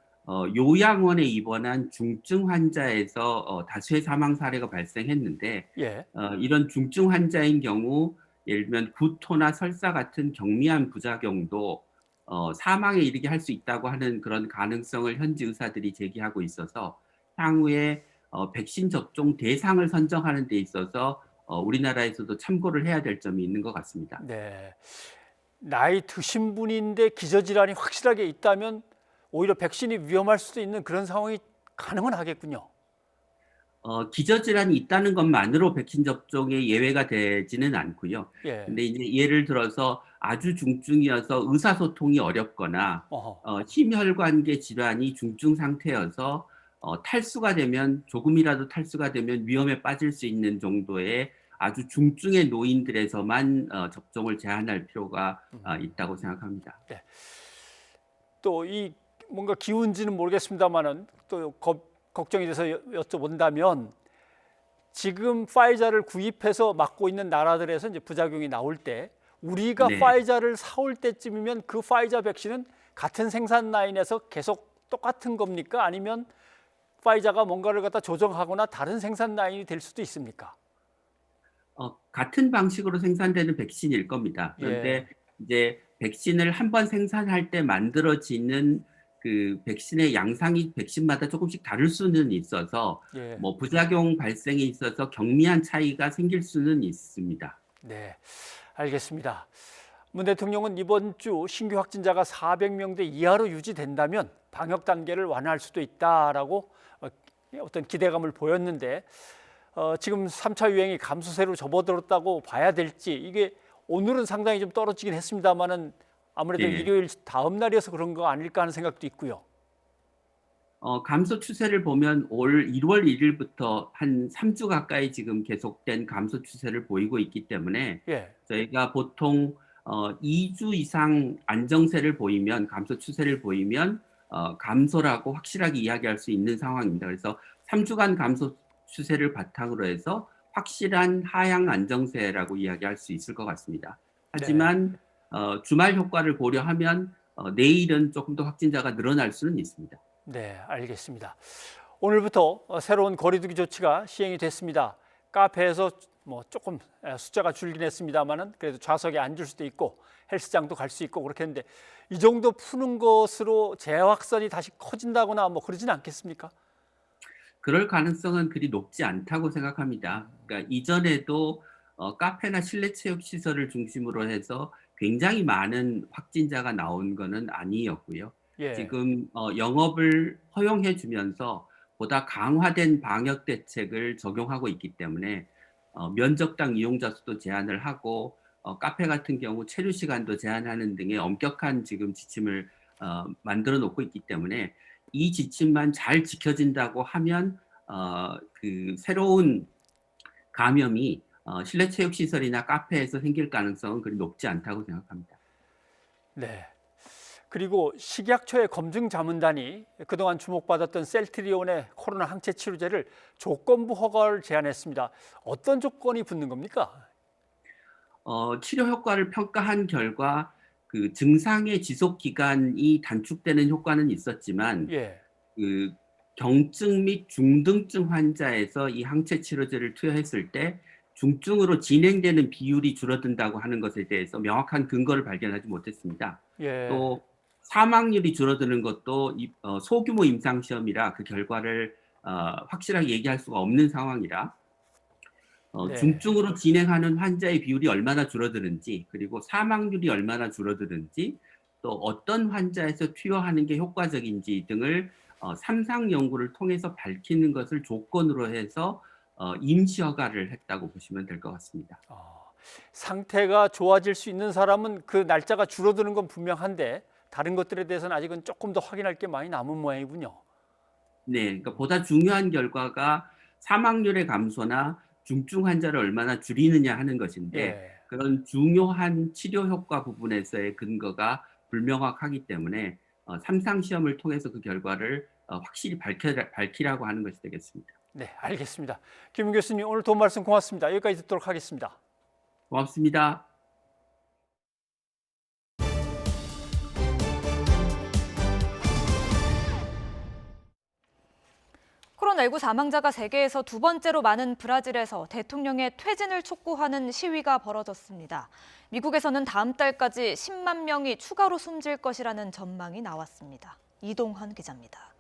요양원에 입원한 중증 환자에서 다수의 사망 사례가 발생했는데 예. 이런 중증 환자인 경우 예를 들면 구토나 설사 같은 경미한 부작용도 사망에 이르게 할 수 있다고 하는 그런 가능성을 현지 의사들이 제기하고 있어서 향후에 백신 접종 대상을 선정하는 데 있어서 우리나라에서도 참고를 해야 될 점이 있는 것 같습니다. 네, 나이 드신 분인데 기저질환이 확실하게 있다면 오히려 백신이 위험할 수도 있는 그런 상황이 가능은 하겠군요. 기저질환이 있다는 것만으로 백신 접종에 예외가 되지는 않고요. 예. 근데 이제 예를 들어서 아주 중증이어서 의사소통이 어렵거나 심혈관계 질환이 중증 상태여서 탈수가 되면 조금이라도 탈수가 되면 위험에 빠질 수 있는 정도의 아주 중증의 노인들에서만 접종을 제한할 필요가 있다고 생각합니다. 네. 또 이 뭔가 기운지는 모르겠습니다만은 또 걱정이 돼서 여쭤본다면 지금 파이자를 구입해서 맞고 있는 나라들에서 이제 부작용이 나올 때 우리가 네. 파이자를 사올 때쯤이면 그 파이자 백신은 같은 생산 라인에서 계속 똑같은 겁니까? 아니면 파이자가 뭔가를 갖다 조정하거나 다른 생산 라인이 될 수도 있습니까? 같은 방식으로 생산되는 백신일 겁니다. 그런데 이제 백신을 한 번 생산할 때 만들어지는 그 백신의 양상이 백신마다 조금씩 다를 수는 있어서 뭐 부작용 발생에 있어서 경미한 차이가 생길 수는 있습니다. 네, 알겠습니다. 문 대통령은 이번 주 신규 확진자가 400명대 이하로 유지된다면 방역 단계를 완화할 수도 있다라고 어떤 기대감을 보였는데 지금 3차 유행이 감소세로 접어들었다고 봐야 될지 이게 오늘은 상당히 좀 떨어지긴 했습니다만은 아무래도 일요일 다음 날이어서 그런 거 아닐까 하는 생각도 있고요. 감소 추세를 보면 올 1월 1일부터 한 3주 가까이 지금 계속된 감소 추세를 보이고 있기 때문에 저희가 보통 2주 이상 안정세를 보이면 감소 추세를 보이면 감소라고 확실하게 이야기할 수 있는 상황입니다. 그래서 3주간 감소 추세를 바탕으로 해서 확실한 하향 안정세라고 이야기할 수 있을 것 같습니다. 하지만 주말 효과를 고려하면 내일은 조금 더 확진자가 늘어날 수는 있습니다. 네, 알겠습니다. 오늘부터 새로운 거리두기 조치가 시행이 됐습니다. 카페에서 조금 숫자가 줄긴 했습니다만은 그래도 좌석에 앉을 수도 있고 헬스장도 갈 수 있고 그렇게 했는데 이 정도 푸는 것으로 재확산이 다시 커진다거나 그러진 않겠습니까? 그럴 가능성은 그리 높지 않다고 생각합니다. 그러니까 이전에도 카페나 실내 체육 시설을 중심으로 해서 굉장히 많은 확진자가 나온 거는 아니었고요. 지금 영업을 허용해 주면서 보다 강화된 방역 대책을 적용하고 있기 때문에 면적당 이용자 수도 제한을 하고 카페 같은 경우 체류 시간도 제한하는 등의 엄격한 지금 지침을 만들어 놓고 있기 때문에 이 지침만 잘 지켜진다고 하면 그 새로운 감염이 실내 체육 시설이나 카페에서 생길 가능성은 그리 높지 않다고 생각합니다. 네. 그리고 식약처의 검증 자문단이 그동안 주목받았던 셀트리온의 코로나 항체 치료제를 조건부 허가를 제안했습니다. 어떤 조건이 붙는 겁니까? 치료 효과를 평가한 결과 그 증상의 지속 기간이 단축되는 효과는 있었지만 그 경증 및 중등증 환자에서 이 항체 치료제를 투여했을 때 중증으로 진행되는 비율이 줄어든다고 하는 것에 대해서 명확한 근거를 발견하지 못했습니다. 또 사망률이 줄어드는 것도 소규모 임상시험이라 그 결과를 확실하게 얘기할 수가 없는 상황이라 중증으로 진행하는 환자의 비율이 얼마나 줄어드는지 그리고 사망률이 얼마나 줄어드는지 또 어떤 환자에서 투여하는 게 효과적인지 등을 삼상 연구를 통해서 밝히는 것을 조건으로 해서 임시 허가를 했다고 보시면 될 것 같습니다. 상태가 좋아질 수 있는 사람은 그 날짜가 줄어드는 건 분명한데 다른 것들에 대해서는 아직은 조금 더 확인할 게 많이 남은 모양이군요. 네, 그러니까 보다 중요한 결과가 사망률의 감소나 중증 환자를 얼마나 줄이느냐 하는 것인데 그런 중요한 치료 효과 부분에서의 근거가 불명확하기 때문에 삼상 시험을 통해서 그 결과를 확실히 밝히라고 하는 것이 되겠습니다. 네, 알겠습니다. 김 교수님 오늘 도움 말씀 고맙습니다. 여기까지 듣도록 하겠습니다. 고맙습니다. 코로나19 사망자가 세계에서 두 번째로 많은 브라질에서 대통령의 퇴진을 촉구하는 시위가 벌어졌습니다. 미국에서는 다음 달까지 10만 명이 추가로 숨질 것이라는 전망이 나왔습니다. 이동환 기자입니다.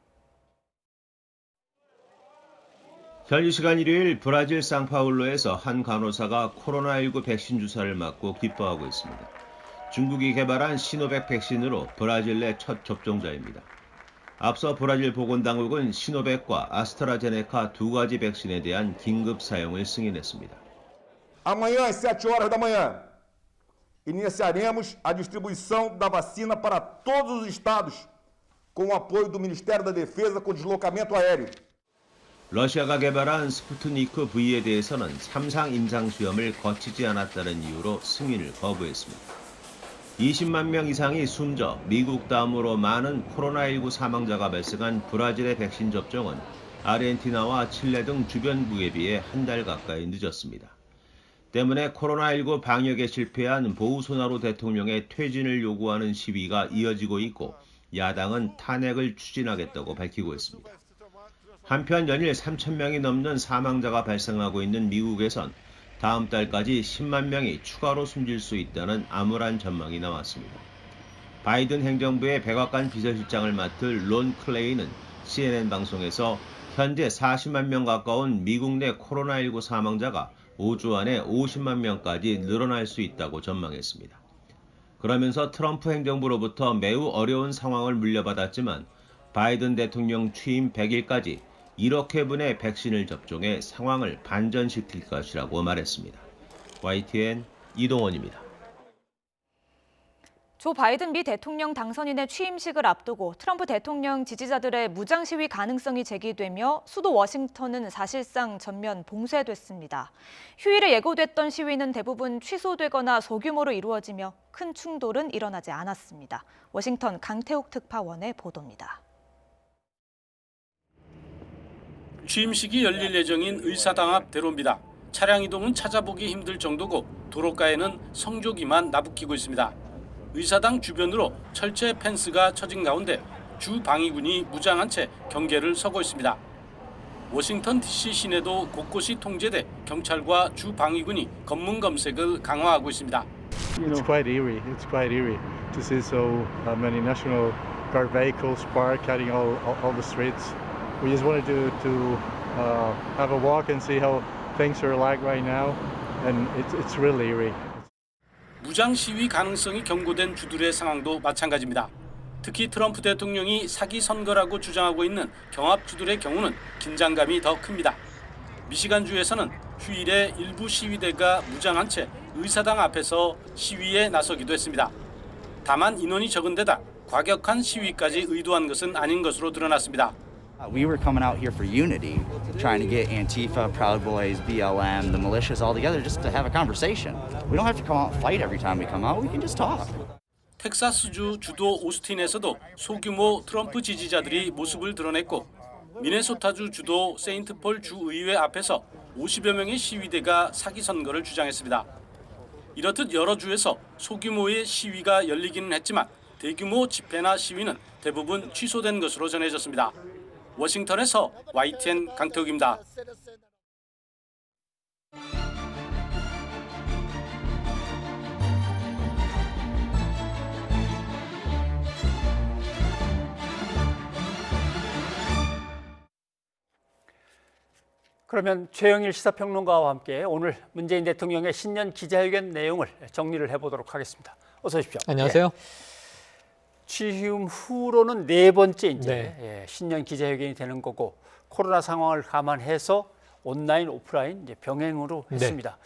현지 시간 일요일 브라질 상파울루에서 한 간호사가 코로나19 백신 주사를 맞고 기뻐하고 있습니다. 중국이 개발한 시노백 백신으로 브라질 내 첫 접종자입니다. 앞서 브라질 보건당국은 시노백과 아스트라제네카 두 가지 백신에 대한 긴급 사용을 승인했습니다. Amanhã às 7h da manhã, iniciaremos a distribuição da vacina para todos os estados, com o apoio do Ministério da Defesa com deslocamento aéreo. 러시아가 개발한 스푸트니크 V에 대해서는 3상 임상시험을 거치지 않았다는 이유로 승인을 거부했습니다. 20만 명 이상이 숨져 미국 다음으로 많은 코로나19 사망자가 발생한 브라질의 백신 접종은 아르헨티나와 칠레 등 주변국에 비해 한 달 가까이 늦었습니다. 때문에 코로나19 방역에 실패한 보우소나루 대통령의 퇴진을 요구하는 시위가 이어지고 있고 야당은 탄핵을 추진하겠다고 밝히고 있습니다. 한편 연일 3,000명이 넘는 사망자가 발생하고 있는 미국에선 다음 달까지 10만 명이 추가로 숨질 수 있다는 암울한 전망이 나왔습니다. 바이든 행정부의 백악관 비서실장을 맡을 론 클레이는 CNN 방송에서 현재 40만 명 가까운 미국 내 코로나19 사망자가 5주 안에 50만 명까지 늘어날 수 있다고 전망했습니다. 그러면서 트럼프 행정부로부터 매우 어려운 상황을 물려받았지만 바이든 대통령 취임 100일까지 1억 회분의 백신을 접종해 상황을 반전시킬 것이라고 말했습니다. YTN 이동원입니다. 조 바이든 미 대통령 당선인의 취임식을 앞두고 트럼프 대통령 지지자들의 무장 시위 가능성이 제기되며 수도 워싱턴은 사실상 전면 봉쇄됐습니다. 휴일에 예고됐던 시위는 대부분 취소되거나 소규모로 이루어지며 큰 충돌은 일어나지 않았습니다. 워싱턴 강태욱 특파원의 보도입니다. 취임식이 열릴 예정인 의사당 앞 대로입니다. 차량 이동은 찾아보기 힘들 정도고 도로가에는 성조기만 나부끼고 있습니다. 의사당 주변으로 철제 펜스가 쳐진 가운데 주 방위군이 무장한 채 경계를 서고 있습니다. 워싱턴 DC 시내도 곳곳이 통제돼 경찰과 주 방위군이 검문 검색을 강화하고 있습니다. It's quite eerie. It's quite eerie to see so many National Guard vehicles parked heading all the streets. We just wanted to have a walk and see how things are like right now, and it's really eerie. 무장 시위 가능성이 경고된 주들의 상황도 마찬가지입니다. 특히 트럼프 대통령이 사기 선거라고 주장하고 있는 경합주들의 경우는 긴장감이 더 큽니다. 미시간주에서는 휴일에 일부 시위대가 무장한 채 의사당 앞에서 시위에 나서기도 했습니다. 다만 인원이 적은 데다 과격한 시위까지 의도한 것은 아닌 것으로 드러났습니다. We were coming out here for unity, trying to get Antifa, Proud Boys, BLM, the militias all together just to have a conversation. We don't have to come out and fight every time we come out. We can just talk. 텍사스주 주도 오스틴에서도 소규모 트럼프 지지자들이 모습을 드러냈고 미네소타주 주도 세인트폴 주의회 앞에서 50여 명의 시위대가 사기 선거를 주장했습니다. 이렇듯 여러 주에서 소규모의 시위가 열리기는 했지만 대규모 집회나 시위는 대부분 취소된 것으로 전해졌습니다. 워싱턴에서 YTN 강태욱입니다. 그러면 최영일 시사평론가와 함께 오늘 문재인 대통령의 신년 기자회견 내용을 정리를 해보도록 하겠습니다. 어서 오십시오. 안녕하세요. 예. 취임 후로는 네 번째 이제 신년 기자회견이 되는 거고 코로나 상황을 감안해서 온라인, 오프라인 이제 병행으로 했습니다.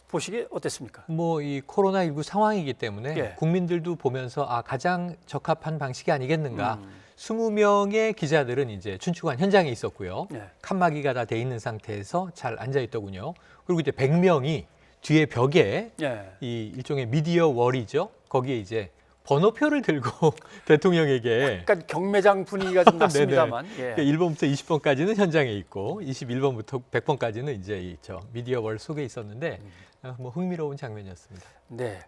보시기에 어땠습니까? 뭐 이 코로나19 상황이기 때문에 국민들도 보면서 가장 적합한 방식이 아니겠는가. 20명의 기자들은 이제 춘추관 현장에 있었고요. 칸막이가 다 돼 있는 상태에서 잘 앉아 있더군요. 그리고 이제 100명이 뒤에 벽에 이 일종의 미디어 월이죠. 거기에 이제 번호표를 들고 대통령에게 약간 경매장 분위기가 좀 났습니다만 1번부터 20번까지는 현장에 있고 21번부터 100번까지는 이제 저 미디어 월 속에 있었는데 뭐 흥미로운 장면이었습니다. 네.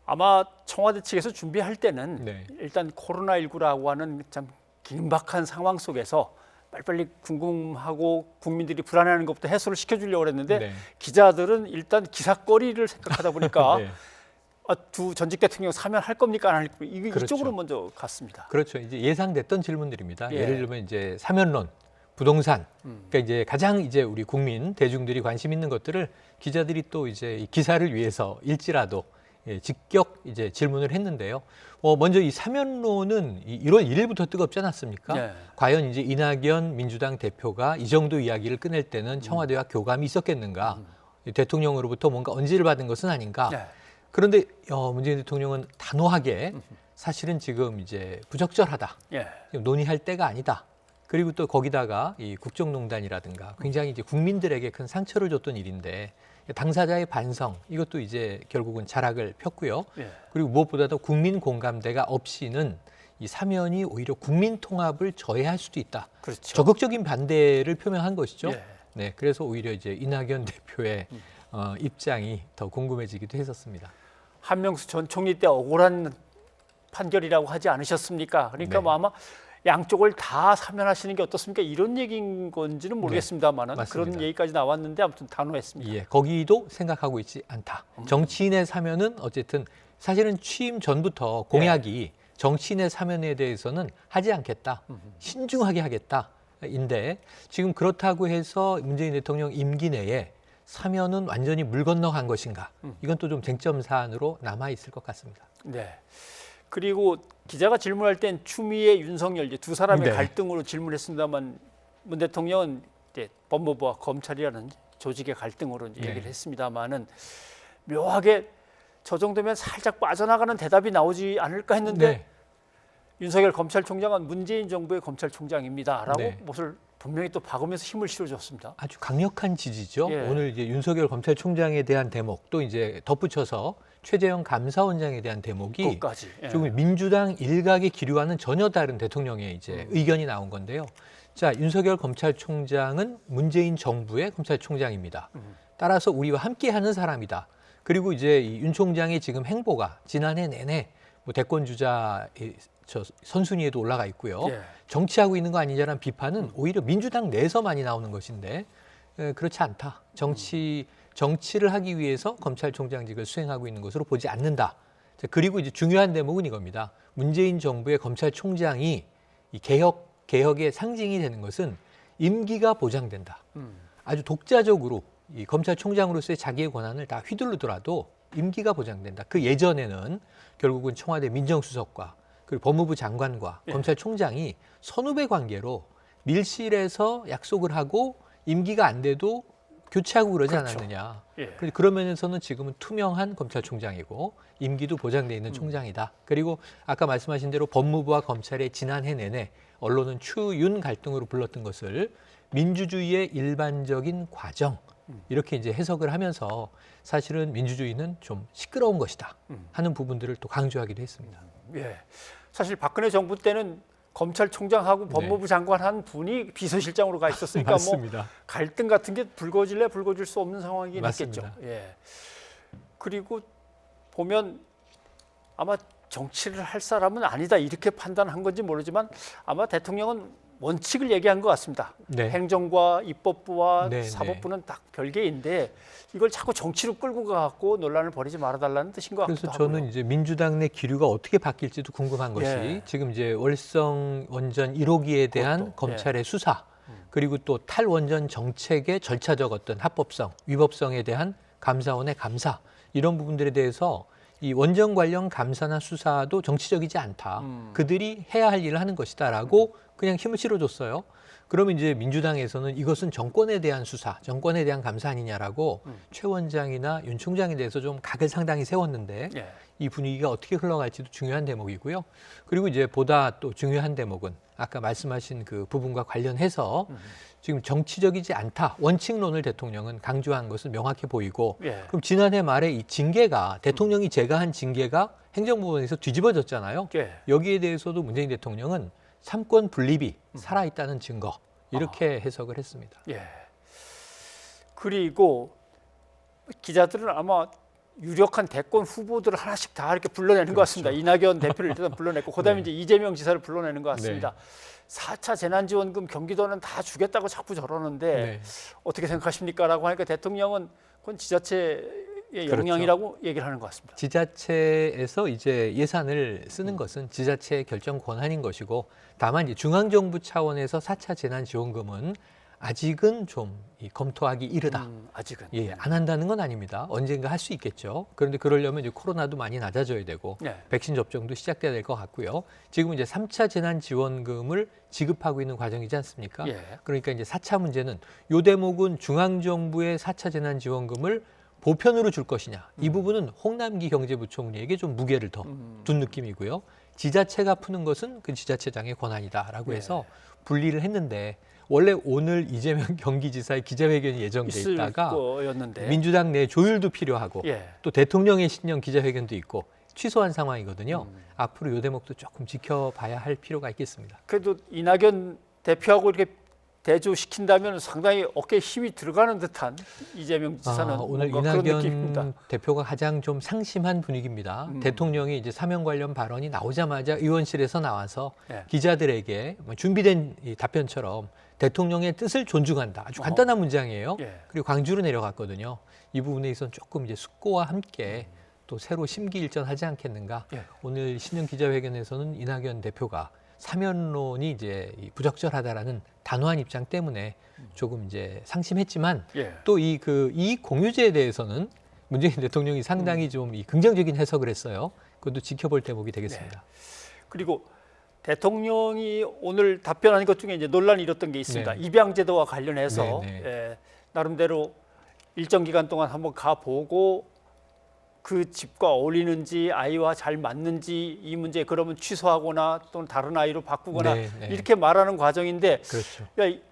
아마 청와대 측에서 준비할 때는 일단 코로나19라고 하는 참 긴박한 상황 속에서 빨리빨리 궁금하고 국민들이 불안해하는 것부터 해소를 시켜주려고 했는데 기자들은 일단 기사거리를 생각하다 보니까 두 전직 대통령 사면할 겁니까 안 할 겁니까 이쪽으로 먼저 갔습니다. 그렇죠. 이제 예상됐던 질문들입니다. 예를 들면 이제 사면론, 부동산, 그러니까 이제 가장 이제 우리 국민 대중들이 관심 있는 것들을 기자들이 또 이제 기사를 위해서 일지라도 직격 이제 질문을 했는데요. 먼저 이 사면론은 1월 1일부터 뜨겁지 않았습니까? 과연 이제 이낙연 민주당 대표가 이 정도 이야기를 꺼낼 때는 청와대와 교감이 있었겠는가? 대통령으로부터 뭔가 언지를 받은 것은 아닌가? 그런데 문재인 대통령은 단호하게 사실은 지금 이제 부적절하다. 논의할 때가 아니다. 그리고 또 거기다가 이 국정농단이라든가 굉장히 이제 국민들에게 큰 상처를 줬던 일인데 당사자의 반성 이것도 이제 결국은 자락을 폈고요. 그리고 무엇보다도 국민 공감대가 없이는 이 사면이 오히려 국민 통합을 저해할 수도 있다. 그렇죠. 적극적인 반대를 표명한 것이죠. 네, 그래서 오히려 이제 이낙연 대표의 입장이 더 궁금해지기도 했었습니다. 한명수 전 총리 때 억울한 판결이라고 하지 않으셨습니까? 그러니까 뭐 아마 양쪽을 다 사면하시는 게 어떻습니까? 이런 얘기인 건지는 모르겠습니다만은 그런 얘기까지 나왔는데 아무튼 단호했습니다. 거기도 생각하고 있지 않다. 정치인의 사면은 어쨌든 사실은 취임 전부터 공약이 정치인의 사면에 대해서는 하지 않겠다. 신중하게 하겠다. 인데 지금 그렇다고 해서 문재인 대통령 임기 내에 사면은 완전히 물 건너간 것인가? 이건 또 좀 쟁점 사안으로 남아 있을 것 같습니다. 네. 그리고 기자가 질문할 땐 추미애, 윤석열 이제 두 사람의 네. 갈등으로 질문했습니다만 문 대통령은 이제 법무부와 검찰이라는 조직의 갈등으로 이제 네. 얘기를 했습니다만은 묘하게 저 정도면 살짝 빠져나가는 대답이 나오지 않을까 했는데 네. 윤석열 검찰총장은 문재인 정부의 검찰총장입니다라고 네. 몫을 분명히 또 박으면서 힘을 실어줬습니다. 아주 강력한 지지죠. 예. 오늘 이제 윤석열 검찰총장에 대한 대목 또 이제 덧붙여서 최재형 감사원장에 대한 대목이 그것까지. 예. 조금 민주당 일각의 기류와는 전혀 다른 대통령의 이제 의견이 나온 건데요. 자, 윤석열 검찰총장은 문재인 정부의 검찰총장입니다. 따라서 우리와 함께하는 사람이다. 그리고 이제 이 윤 총장의 지금 행보가 지난해 내내 뭐 대권 주자 저 선순위에도 올라가 있고요. 예. 정치하고 있는 거 아니냐라는 비판은 오히려 민주당 내에서 많이 나오는 것인데 그렇지 않다. 정치를 하기 위해서 검찰총장직을 수행하고 있는 것으로 보지 않는다. 자, 그리고 이제 중요한 대목은 이겁니다. 문재인 정부의 검찰총장이 이 개혁의 상징이 되는 것은 임기가 보장된다. 아주 독자적으로 이 검찰총장으로서의 자기의 권한을 다 휘두르더라도 임기가 보장된다. 그 예전에는 결국은 청와대 민정수석과 그리고 법무부 장관과 예. 검찰총장이 선후배 관계로 밀실에서 약속을 하고 임기가 안 돼도 교체하고 그러지 그렇죠. 않았느냐. 예. 그런 면에서는 지금은 투명한 검찰총장이고 임기도 보장돼 있는 총장이다. 그리고 아까 말씀하신 대로 법무부와 검찰의 지난해 내내 언론은 추윤 갈등으로 불렀던 것을 민주주의의 일반적인 과정 이렇게 이제 해석을 하면서 사실은 민주주의는 좀 시끄러운 것이다 하는 부분들을 또 강조하기도 했습니다. 예. 사실 박근혜 정부 때는 검찰총장하고 법무부 장관 한 분이 비서실장으로 가 있었으니까 맞습니다. 뭐 갈등 같은 게 불거질래 불거질 수 없는 상황이긴 맞습니다. 했겠죠. 예. 그리고 보면 아마 정치를 할 사람은 아니다 이렇게 판단한 건지 모르지만 아마 대통령은 원칙을 얘기한 것 같습니다. 네. 행정과 입법부와 네, 사법부는 딱 별개인데 이걸 자꾸 정치로 끌고 가고 논란을 벌이지 말아달라는 뜻인 것 같기도 그래서 하고요. 저는 이제 민주당 내 기류가 어떻게 바뀔지도 궁금한 것이 예. 지금 이제 월성 원전 1호기에 대한 그것도, 검찰의 수사 그리고 또 탈원전 정책의 절차적 어떤 합법성, 위법성에 대한 감사원의 감사 이런 부분들에 대해서 이 원전 관련 감사나 수사도 정치적이지 않다. 그들이 해야 할 일을 하는 것이다라고 그냥 힘을 실어줬어요. 그러면 이제 민주당에서는 이것은 정권에 대한 수사, 정권에 대한 감사 아니냐라고 최 원장이나 윤 총장에 대해서 좀 각을 상당히 세웠는데 예. 이 분위기가 어떻게 흘러갈지도 중요한 대목이고요. 그리고 이제 보다 또 중요한 대목은 아까 말씀하신 그 부분과 관련해서 지금 정치적이지 않다. 원칙론을 대통령은 강조한 것은 명확해 보이고 예. 그럼 지난해 말에 이 징계가 대통령이 제가한 징계가 행정부에서 뒤집어졌잖아요. 예. 여기에 대해서도 문재인 대통령은 삼권 분립이 살아있다는 증거 이렇게 해석을 했습니다. 예. 그리고 기자들은 아마 유력한 대권 후보들을 하나씩 다 이렇게 불러내는 것 같습니다. 이낙연 대표를 일단 불러냈고 그다음에 이제 이재명 지사를 불러내는 것 같습니다. 4차 재난지원금 경기도는 다 주겠다고 자꾸 저러는데 어떻게 생각하십니까?라고 하니까 대통령은 그건 지자체의 영향이라고 얘기를 하는 것 같습니다. 지자체에서 이제 예산을 쓰는 것은 지자체의 결정 권한인 것이고 다만 이제 중앙정부 차원에서 4차 재난지원금은 아직은 좀 검토하기 이르다. 아직은. 예, 안 한다는 건 아닙니다. 언젠가 할 수 있겠죠. 그런데 그러려면 이제 코로나도 많이 낮아져야 되고 백신 접종도 시작돼야 될 것 같고요. 지금 이제 3차 재난지원금을 지급하고 있는 과정이지 않습니까? 예. 그러니까 이제 4차 문제는 요 대목은 중앙정부의 4차 재난지원금을 보편으로 줄 것이냐. 이 부분은 홍남기 경제부총리에게 좀 무게를 더 둔 느낌이고요. 지자체가 푸는 것은 그 지자체장의 권한이다라고 해서 분리를 했는데 원래 오늘 이재명 경기지사의 기자회견이 예정돼 있다가 거였는데. 민주당 내 조율도 필요하고 또 대통령의 신년 기자회견도 있고 취소한 상황이거든요. 앞으로 이 대목도 조금 지켜봐야 할 필요가 있겠습니다. 그래도 이낙연 대표하고 이렇게 대조시킨다면 상당히 어깨에 힘이 들어가는 듯한 이재명 지사는 오늘 그런 느낌입니다. 이낙연 대표가 가장 좀 상심한 분위기입니다. 대통령이 이제 사면 관련 발언이 나오자마자 의원실에서 나와서 기자들에게 준비된 이 답변처럼 대통령의 뜻을 존중한다. 아주 간단한 문장이에요. 그리고 광주로 내려갔거든요. 이 부분에 있어서는 조금 이제 숙고와 함께 또 새로 심기일전하지 않겠는가. 오늘 신년 기자회견에서는 이낙연 대표가 사면론이 이제 부적절하다라는 단호한 입장 때문에 조금 이제 상심했지만 예. 또 이 공유제에 대해서는 문재인 대통령이 상당히 좀 이 긍정적인 해석을 했어요. 그것도 지켜볼 대목이 되겠습니다. 네. 그리고 대통령이 오늘 답변한 것 중에 이제 논란이 일었던 게 있습니다. 네. 입양제도와 관련해서 네, 네. 예, 나름대로 일정 기간 동안 한번 가보고 그 집과 어울리는지 아이와 잘 맞는지 이 문제 그러면 취소하거나 또는 다른 아이로 바꾸거나 네, 네. 이렇게 말하는 과정인데 그렇죠. 야,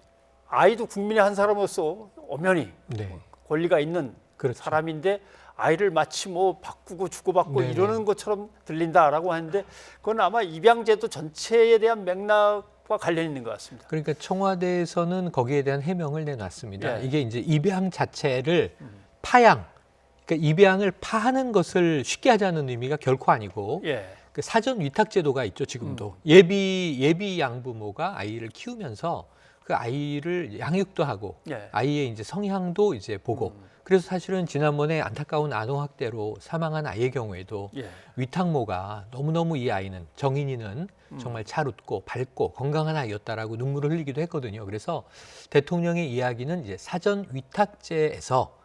아이도 국민의 한 사람으로서 엄연히 네. 권리가 있는 그렇죠. 사람인데 아이를 마치 뭐 바꾸고 주고받고 네네. 이러는 것처럼 들린다라고 하는데 그건 아마 입양제도 전체에 대한 맥락과 관련 있는 것 같습니다. 그러니까 청와대에서는 거기에 대한 해명을 내놨습니다. 예. 이게 이제 입양 자체를 파양, 그러니까 입양을 파하는 것을 쉽게 하자는 의미가 결코 아니고 예. 그 사전 위탁 제도가 있죠 지금도 예비 양부모가 아이를 키우면서 그 아이를 양육도 하고 예. 아이의 이제 성향도 이제 보고 그래서 사실은 지난번에 안타까운 아동학대로 사망한 아이의 경우에도 예. 위탁모가 너무너무 이 아이는 정인이는 정말 잘 웃고 밝고 건강한 아이였다라고 눈물을 흘리기도 했거든요. 그래서 대통령의 이야기는 이제 사전 위탁제에서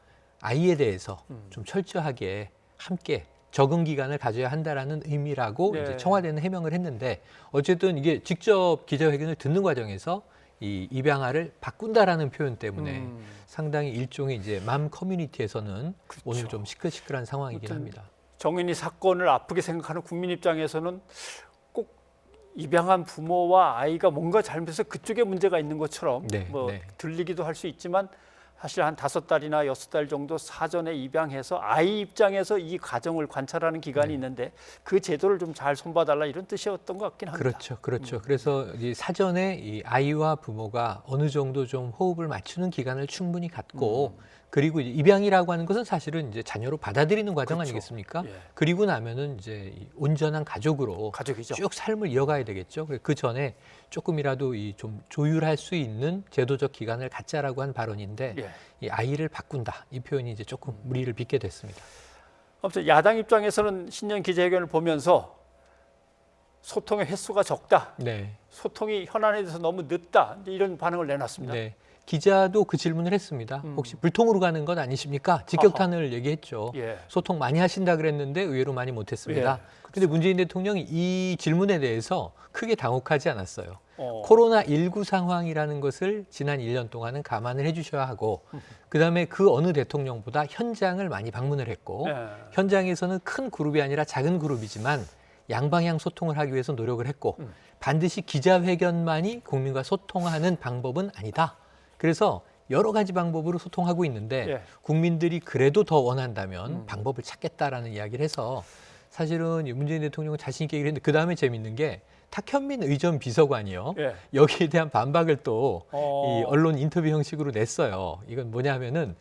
아이에 대해서 좀 철저하게 함께 적응 기간을 가져야 한다라는 의미라고 네. 이제 청와대는 해명을 했는데 어쨌든 이게 직접 기자회견을 듣는 과정에서 이 입양아를 바꾼다라는 표현 때문에 상당히 일종의 이제 맘 커뮤니티에서는 그렇죠. 오늘 좀 시끌시끌한 상황이긴 합니다. 정인이 사건을 아프게 생각하는 국민 입장에서는 꼭 입양한 부모와 아이가 뭔가 잘못해서 그쪽에 문제가 있는 것처럼 네, 뭐 네. 들리기도 할 수 있지만 사실 한 5달이나 6달 정도 사전에 입양해서 아이 입장에서 이 가정을 관찰하는 기간이 있는데 그 제도를 좀 잘 손봐달라 이런 뜻이었던 것 같긴 합니다. 그렇죠, 그렇죠. 그래서 이 사전에 이 아이와 부모가 어느 정도 좀 호흡을 맞추는 기간을 충분히 갖고 그리고 이제 입양이라고 하는 것은 사실은 이제 자녀로 받아들이는 과정 그렇죠. 아니겠습니까? 예. 그리고 나면은 이제 이 온전한 가족으로 가족이죠. 쭉 삶을 이어가야 되겠죠. 그 전에 조금이라도 이 좀 조율할 수 있는 제도적 기간을 갖자라고 한 발언인데 예. 이 아이를 바꾼다 이 표현이 이제 조금 무리를 빚게 됐습니다. 아무튼 야당 입장에서는 신년 기자회견을 보면서 소통의 횟수가 적다. 네. 소통이 현안에 대해서 너무 늦다. 이제 이런 반응을 내놨습니다. 네. 기자도 그 질문을 했습니다. 혹시 불통으로 가는 것 아니십니까? 직격탄을 얘기했죠. 예. 소통 많이 하신다 그랬는데 의외로 많이 못했습니다. 그런데 문재인 대통령이 이 질문에 대해서 크게 당혹하지 않았어요. 코로나19 상황이라는 것을 지난 1년 동안은 감안을 해주셔야 하고 그다음에 그 어느 대통령보다 현장을 많이 방문을 했고 현장에서는 큰 그룹이 아니라 작은 그룹이지만 양방향 소통을 하기 위해서 노력을 했고 반드시 기자회견만이 국민과 소통하는 방법은 아니다. 그래서 여러 가지 방법으로 소통하고 있는데 국민들이 그래도 더 원한다면 방법을 찾겠다라는 이야기를 해서 사실은 문재인 대통령은 자신 있게 얘기를 했는데 그다음에 재밌는 게 탁현민 의전 비서관이요. 여기에 대한 반박을 또 이 언론 인터뷰 형식으로 냈어요. 이건 뭐냐면은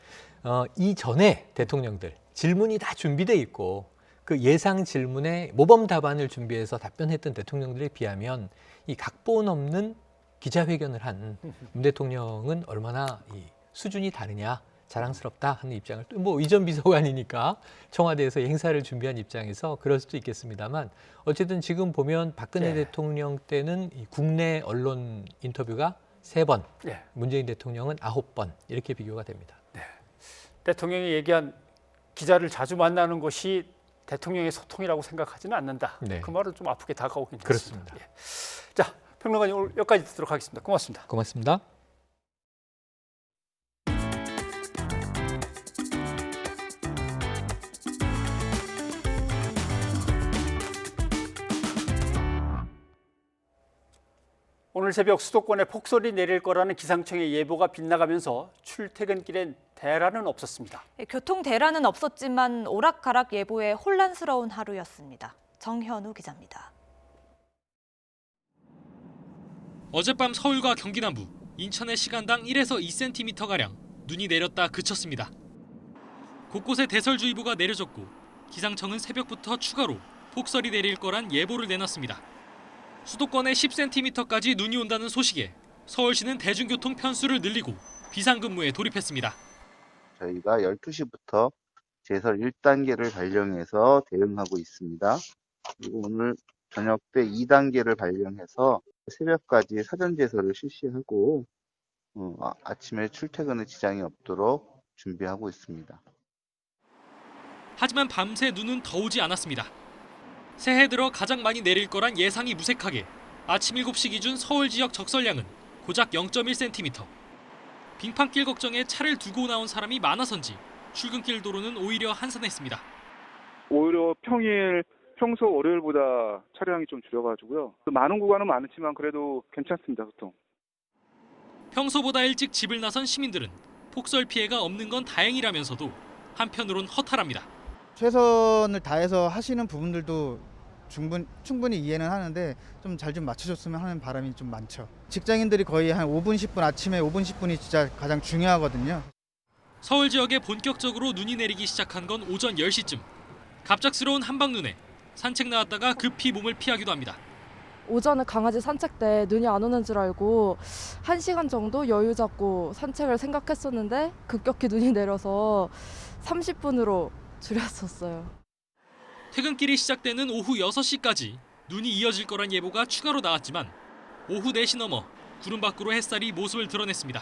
이전에 대통령들 질문이 다 준비돼 있고 그 예상 질문에 모범 답안을 준비해서 답변했던 대통령들에 비하면 이 각본 없는 기자회견을 한 문 대통령은 얼마나 이 수준이 다르냐 자랑스럽다 하는 입장을 또 뭐 이전 비서관이니까 청와대에서 행사를 준비한 입장에서 그럴 수도 있겠습니다만 어쨌든 지금 보면 박근혜 대통령 때는 이 국내 언론 인터뷰가 3번, 문재인 대통령은 9번 이렇게 비교가 됩니다. 대통령이 얘기한 기자를 자주 만나는 것이 대통령의 소통이라고 생각하지는 않는다. 네. 그 말은 좀 아프게 다가오긴 그렇습니다. 했습니다. 자, 평론가님 오늘 여기까지 듣도록 하겠습니다. 고맙습니다. 고맙습니다. 오늘 새벽 수도권에 폭설이 내릴 거라는 기상청의 예보가 빗나가면서 출퇴근길엔 대란은 없었습니다. 교통 대란은 없었지만 오락가락 예보에 혼란스러운 하루였습니다. 정현우 기자입니다. 어젯밤 서울과 경기 남부, 인천의 시간당 1에서 2cm가량 눈이 내렸다 그쳤습니다. 곳곳에 대설주의보가 내려졌고 기상청은 새벽부터 추가로 폭설이 내릴 거란 예보를 내놨습니다. 수도권에 10cm까지 눈이 온다는 소식에 서울시는 대중교통 편수를 늘리고 비상근무에 돌입했습니다. 저희가 12시부터 제설 1단계를 발령해서 대응하고 있습니다. 그리고 오늘 저녁 때 2단계를 발령해서 새벽까지 사전 제설을 실시하고 아침에 출퇴근에 지장이 없도록 준비하고 있습니다. 하지만 밤새 눈은 더 오지 않았습니다. 새해 들어 가장 많이 내릴 거란 예상이 무색하게 아침 7시 기준 서울 지역 적설량은 고작 0.1cm. 빙판길 걱정에 차를 두고 나온 사람이 많아서인지 출근길 도로는 오히려 한산했습니다. 오히려 평소 월요일보다 차량이 좀 줄여가지고요. 많은 구간은 많지만 그래도 괜찮습니다, 교통. 평소보다 일찍 집을 나선 시민들은 폭설 피해가 없는 건 다행이라면서도 한편으론 허탈합니다. 최선을 다해서 하시는 부분들도 충분히 이해는 하는데 좀 잘 좀 맞춰줬으면 하는 바람이 좀 많죠. 직장인들이 거의 한 5분, 10분, 아침에 5분, 10분이 진짜 가장 중요하거든요. 서울 지역에 본격적으로 눈이 내리기 시작한 건 오전 10시쯤. 갑작스러운 한방눈에 산책 나왔다가 급히 몸을 피하기도 합니다. 오전에 강아지 산책 때 눈이 안 오는 줄 알고 1시간 정도 여유 잡고 산책을 생각했었는데 급격히 눈이 내려서 30분으로 줄였었어요. 퇴근길이 시작되는 오후 6시까지 눈이 이어질 거란 예보가 추가로 나왔지만 오후 4시 넘어 구름 밖으로 햇살이 모습을 드러냈습니다.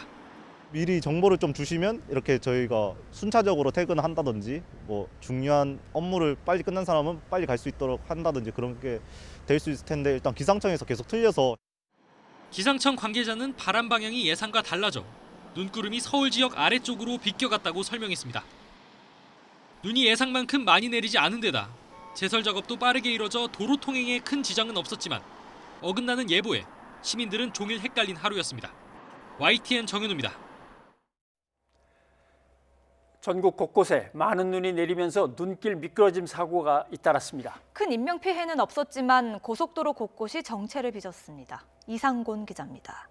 미리 정보를 좀 주시면 이렇게 저희가 순차적으로 퇴근을 한다든지 뭐 중요한 업무를 빨리 끝난 사람은 빨리 갈 수 있도록 한다든지 그런 게 될 수 있을 텐데 일단 기상청에서 계속 틀려서. 기상청 관계자는 바람 방향이 예상과 달라져 눈구름이 서울 지역 아래쪽으로 비껴갔다고 설명했습니다. 눈이 예상만큼 많이 내리지 않은 데다 제설 작업도 빠르게 이뤄져 도로 통행에 큰 지장은 없었지만 어긋나는 예보에 시민들은 종일 헷갈린 하루였습니다. YTN 정현우입니다. 전국 곳곳에 많은 눈이 내리면서 눈길 미끄러짐 사고가 잇따랐습니다. 큰 인명피해는 없었지만 고속도로 곳곳이 정체를 빚었습니다. 이상곤 기자입니다.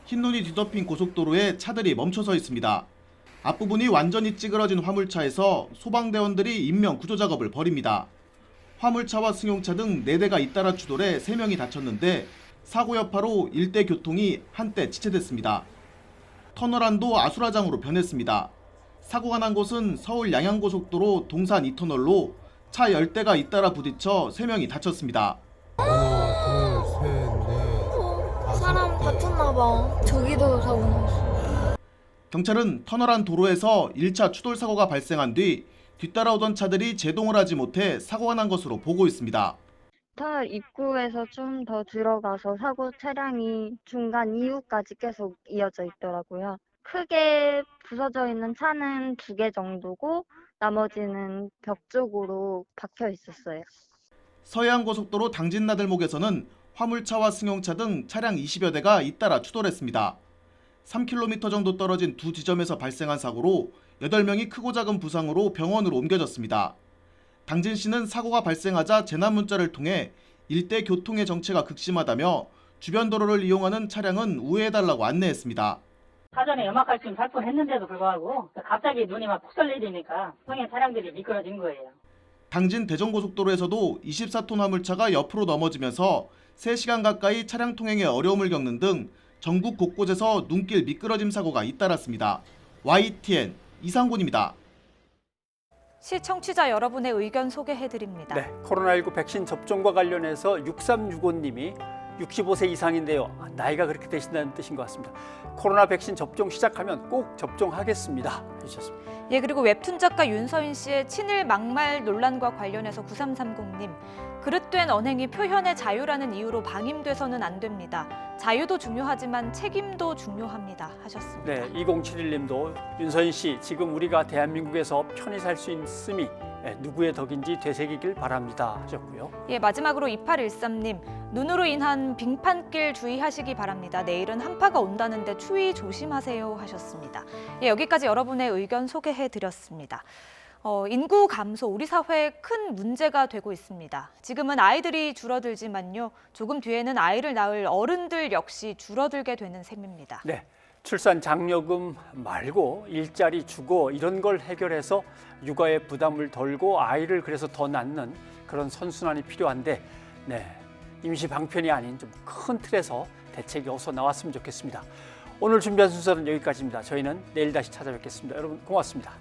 흰눈이 뒤덮인 고속도로에 차들이 멈춰서 있습니다. 앞부분이 완전히 찌그러진 화물차에서 소방대원들이 인명 구조 작업을 벌입니다. 화물차와 승용차 등 4대가 잇따라 추돌해 3명이 다쳤는데 사고 여파로 일대 교통이 한때 지체됐습니다. 터널 안도 아수라장으로 변했습니다. 사고가 난 곳은 서울 양양고속도로 동산 2터널로 차 10대가 잇따라 부딪혀 3명이 다쳤습니다. 사람 다쳤나 봐. 저기도 사고 났어. 경찰은 터널 안 도로에서 1차 추돌 사고가 발생한 뒤 뒤따라오던 차들이 제동을 하지 못해 사고가 난 것으로 보고 있습니다. 터널 입구에서 좀 더 들어가서 사고 차량이 중간 이후까지 계속 이어져 있더라고요. 크게 부서져 있는 차는 2개 정도고 나머지는 벽 쪽으로 박혀 있었어요. 서해안고속도로 당진나들목에서는 화물차와 승용차 등 차량 20여 대가 잇따라 추돌했습니다. 3km 정도 떨어진 두 지점에서 발생한 사고로 8명이 크고 작은 부상으로 병원으로 옮겨졌습니다. 당진시는 사고가 발생하자 재난 문자를 통해 일대 교통의 정체가 극심하다며 주변 도로를 이용하는 차량은 우회해달라고 안내했습니다. 사전에 염화칼슘 좀 살포했는데도 불구하고 갑자기 눈이 막 푹 내리니까 통행 차량들이 미끄러진 거예요. 당진 대전고속도로에서도 24톤 화물차가 옆으로 넘어지면서 3시간 가까이 차량 통행에 어려움을 겪는 등 전국 곳곳에서 눈길 미끄러짐 사고가 잇따랐습니다. YTN 이상곤입니다. 시청취자 여러분의 의견 소개해드립니다. 네, 코로나19 백신 접종과 관련해서 6365님이 65세 이상인데요. 나이가 그렇게 되신다는 뜻인 것 같습니다. 코로나 백신 접종 시작하면 꼭 접종하겠습니다. 해주셨습니다. 예, 그리고 웹툰 작가 윤서인 씨의 친일 막말 논란과 관련해서 9330님. 그릇된 언행이 표현의 자유라는 이유로 방임돼서는 안 됩니다. 자유도 중요하지만 책임도 중요합니다. 하셨습니다. 네, 2071님도 윤서인 씨, 지금 우리가 대한민국에서 편히 살 수 있음이 누구의 덕인지 되새기길 바랍니다. 하셨고요. 예, 마지막으로 2813님. 눈으로 인한 빙판길 주의하시기 바랍니다. 내일은 한파가 온다는데 추위 조심하세요. 하셨습니다. 예, 여기까지 여러분의 의견 소개해드렸습니다. 인구 감소, 우리 사회에 큰 문제가 되고 있습니다. 지금은 아이들이 줄어들지만요. 조금 뒤에는 아이를 낳을 어른들 역시 줄어들게 되는 셈입니다. 네, 출산 장려금 말고 일자리 주거 이런 걸 해결해서 육아의 부담을 덜고 아이를 그래서 더 낳는 그런 선순환이 필요한데 임시 방편이 아닌 좀 큰 틀에서 대책이 어서 나왔으면 좋겠습니다. 오늘 준비한 순서는 여기까지입니다. 저희는 내일 다시 찾아뵙겠습니다. 여러분 고맙습니다.